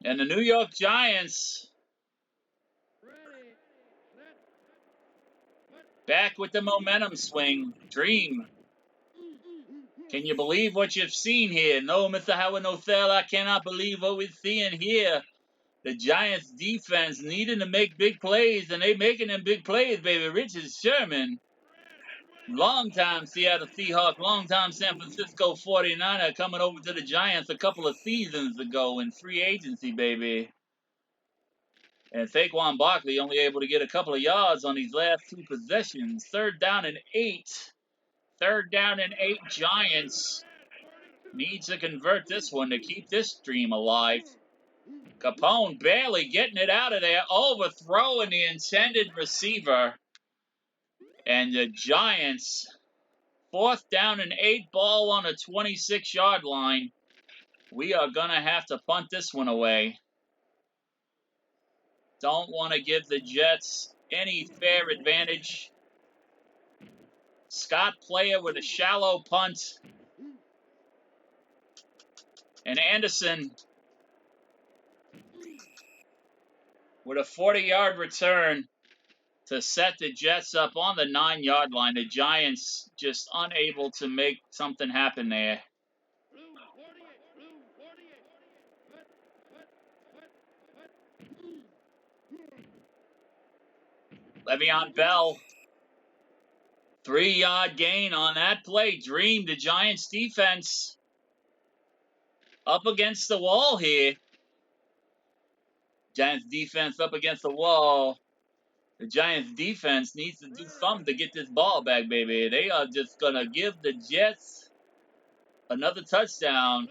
And the New York Giants back with the momentum swing. Dream. Can you believe what you've seen here? No, Mr. Howard Othell, I cannot believe what we're seeing here. The Giants defense needing to make big plays, and they making them big plays, baby. Richard Sherman, long-time Seattle Seahawk, long-time San Francisco 49er, coming over to the Giants a couple of seasons ago in free agency, baby. And Saquon Barkley only able to get a couple of yards on these last two possessions. Third down and 8. Third down and 8, Giants. Needs to convert this one to keep this dream alive. Capone barely getting it out of there, overthrowing the intended receiver. And the Giants, fourth down and 8, ball on a 26-yard line. We are going to have to punt this one away. Don't want to give the Jets any fair advantage. Scott Player with a shallow punt. And Anderson with a 40-yard return to set the Jets up on the 9-yard line. The Giants just unable to make something happen there. Le'Veon Bell, 3-yard gain on that play. Dream the Giants defense up against the wall here. Giants defense up against the wall. The Giants defense needs to do something to get this ball back, baby. They are just going to give the Jets another touchdown.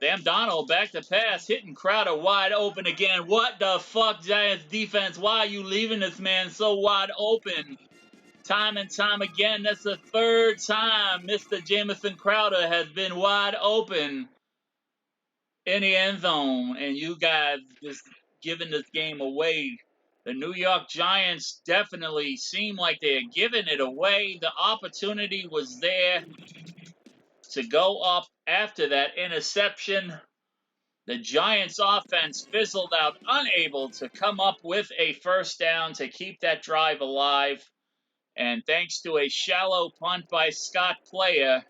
Sam Darnold back to pass, hitting Crowder wide open again. What the fuck, Giants defense? Why are you leaving this man so wide open? Time and time again, that's the third time Mr. Jamison Crowder has been wide open in the end zone, and you guys just giving this game away. The New York Giants definitely seem like they're giving it away. The opportunity was there to go up after that interception. The Giants offense fizzled out, unable to come up with a first down to keep that drive alive. And thanks to a shallow punt by Scott Player,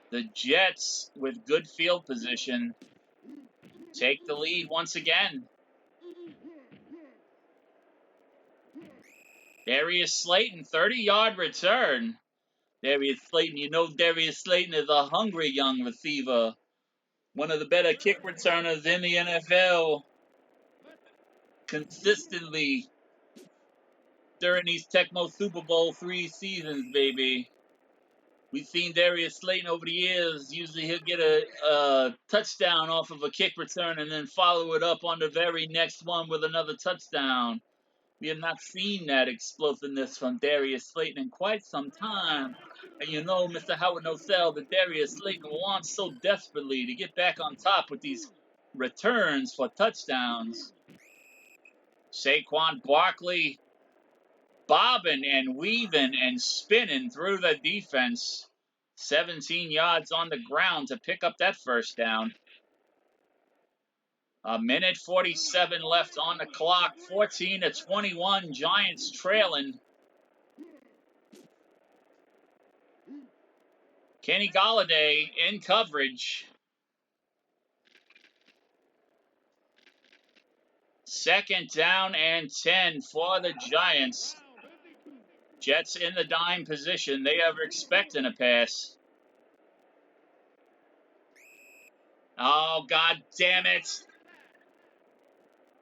the Jets, with good field position, take the lead once again. Darius Slayton, 30-yard return. Darius Slayton, you know Darius Slayton is a hungry young receiver. One of the better kick returners in the NFL. Consistently during these Tecmo Super Bowl 3 seasons, baby. We've seen Darius Slayton over the years. Usually he'll get a touchdown off of a kick return and then follow it up on the very next one with another touchdown. We have not seen that explosiveness from Darius Slayton in quite some time. And you know, Mr. Howard Nosell, that Darius Slayton wants so desperately to get back on top with these returns for touchdowns. Saquon Barkley bobbing and weaving and spinning through the defense. 17 yards on the ground to pick up that first down. A minute 47 left on the clock. 14-21. Giants trailing. Kenny Golladay in coverage. Second down and 10 for the Giants. Jets in the dime position. They are expecting a pass. Oh, God damn it.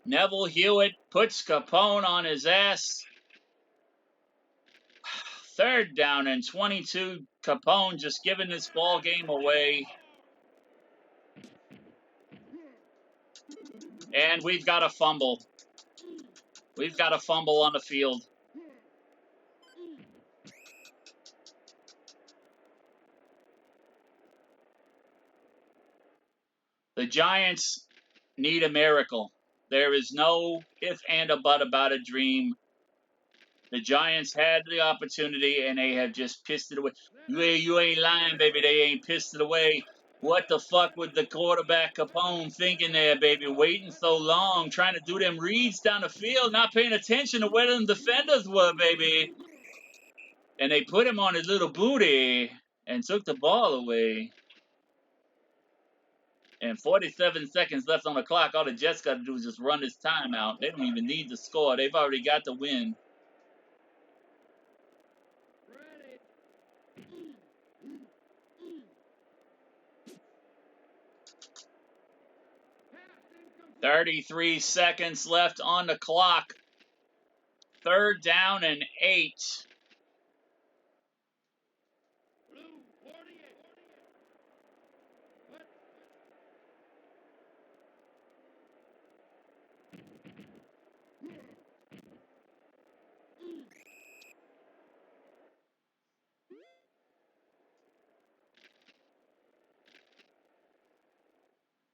Neville Hewitt puts Capone on his ass. Third down and 22. Capone just giving this ball game away. And we've got a fumble. We've got a fumble on the field. The Giants need a miracle. There is no if and a but about a dream. The Giants had the opportunity and they have just pissed it away. You ain't lying, baby. They ain't pissed it away. What the fuck was the quarterback Capone thinking there, baby? Waiting so long, trying to do them reads down the field, not paying attention to where them defenders were, baby. And they put him on his little booty and took the ball away. And 47 seconds left on the clock. All the Jets got to do is just run this timeout. They don't even need to score. They've already got the win. Ready. 33 seconds left on the clock. Third down and 8. Blue 48. What?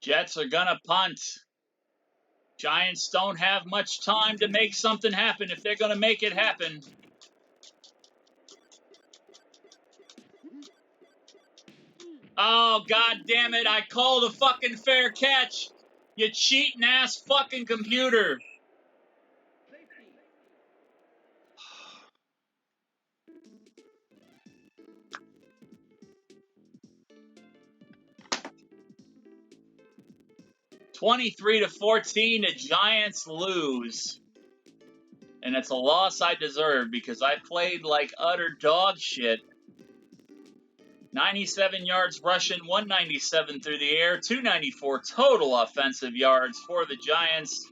Jets are gonna punt. Giants don't have much time to make something happen if they're gonna make it happen. Oh, God damn it. I called a fucking fair catch. You cheating ass fucking computer. Safety. 23-14, the Giants lose. And it's a loss I deserve because I played like utter dog shit. 97 yards rushing, 197 through the air, 294 total offensive yards for the Giants.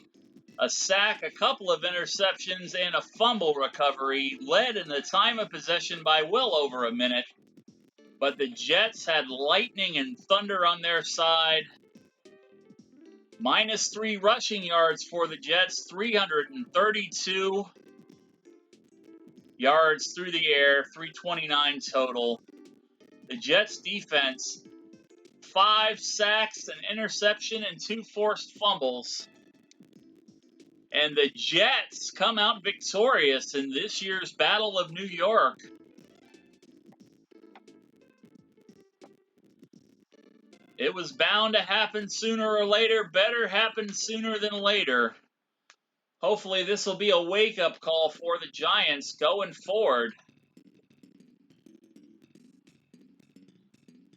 A sack, a couple of interceptions, and a fumble recovery, led in the time of possession by well over a minute. But the Jets had lightning and thunder on their side. -3 rushing yards for the Jets, 332 yards through the air, 329 total. The Jets defense, 5 sacks, an interception, and 2 forced fumbles. And the Jets come out victorious in this year's Battle of New York. It was bound to happen sooner or later. Better happen sooner than later. Hopefully this will be a wake-up call for the Giants going forward.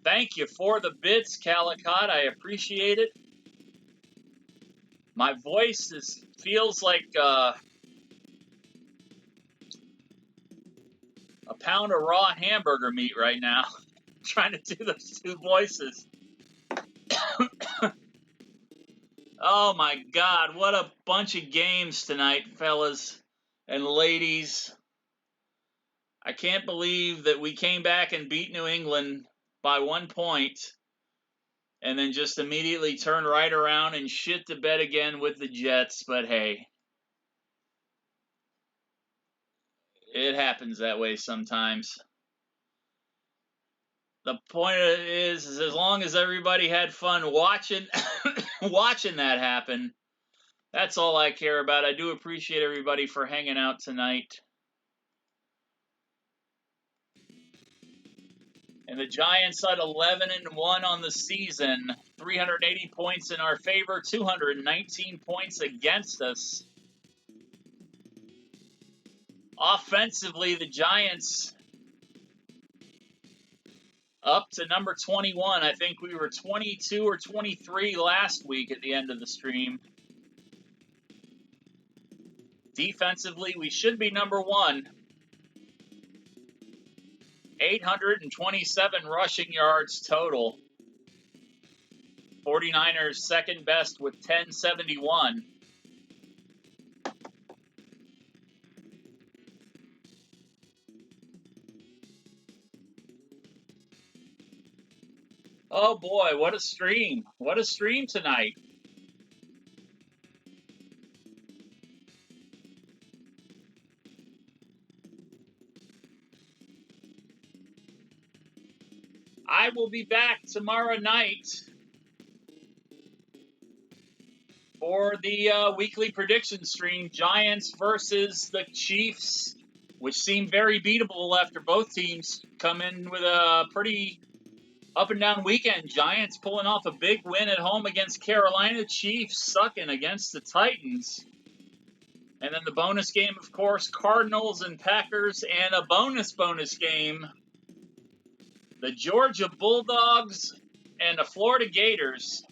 Thank you for the bits, Calicott. I appreciate it. My voice feels like a pound of raw hamburger meat right now. Trying to do those two voices. Oh my God, what a bunch of games tonight, fellas and ladies. I can't believe that we came back and beat New England by 1 point and then just immediately turned right around and shit the bed again with the Jets. But hey, It happens that way sometimes. The point is as long as everybody had fun watching watching that happen, that's all I care about. I do appreciate everybody for hanging out tonight. And the Giants at 11-1 on the season, 380 points in our favor, 219 points against us. Offensively, the Giants up to number 21. I think we were 22 or 23 last week at the end of the stream. Defensively, we should be number 1. 827 rushing yards total. 49ers second best with 1071. Oh boy, what a stream. What a stream tonight. I will be back tomorrow night for the weekly prediction stream, Giants versus the Chiefs, which seemed very beatable after both teams come in with a pretty up and down weekend. Giants pulling off a big win at home against Carolina, Chiefs sucking against the Titans. And then the bonus game, of course, Cardinals and Packers, and a bonus game, the Georgia Bulldogs and the Florida Gators.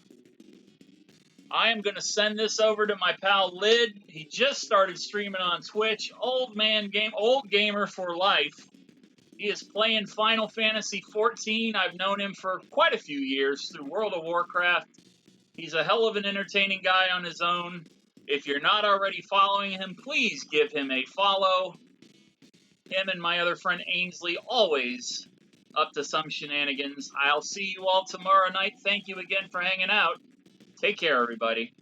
I am going to send this over to my pal Lid. He just started streaming on Twitch. Old gamer for life. He is playing Final Fantasy XIV. I've known him for quite a few years through World of Warcraft. He's a hell of an entertaining guy on his own. If you're not already following him, please give him a follow. Him and my other friend Ainsley always up to some shenanigans. I'll see you all tomorrow night. Thank you again for hanging out. Take care, everybody.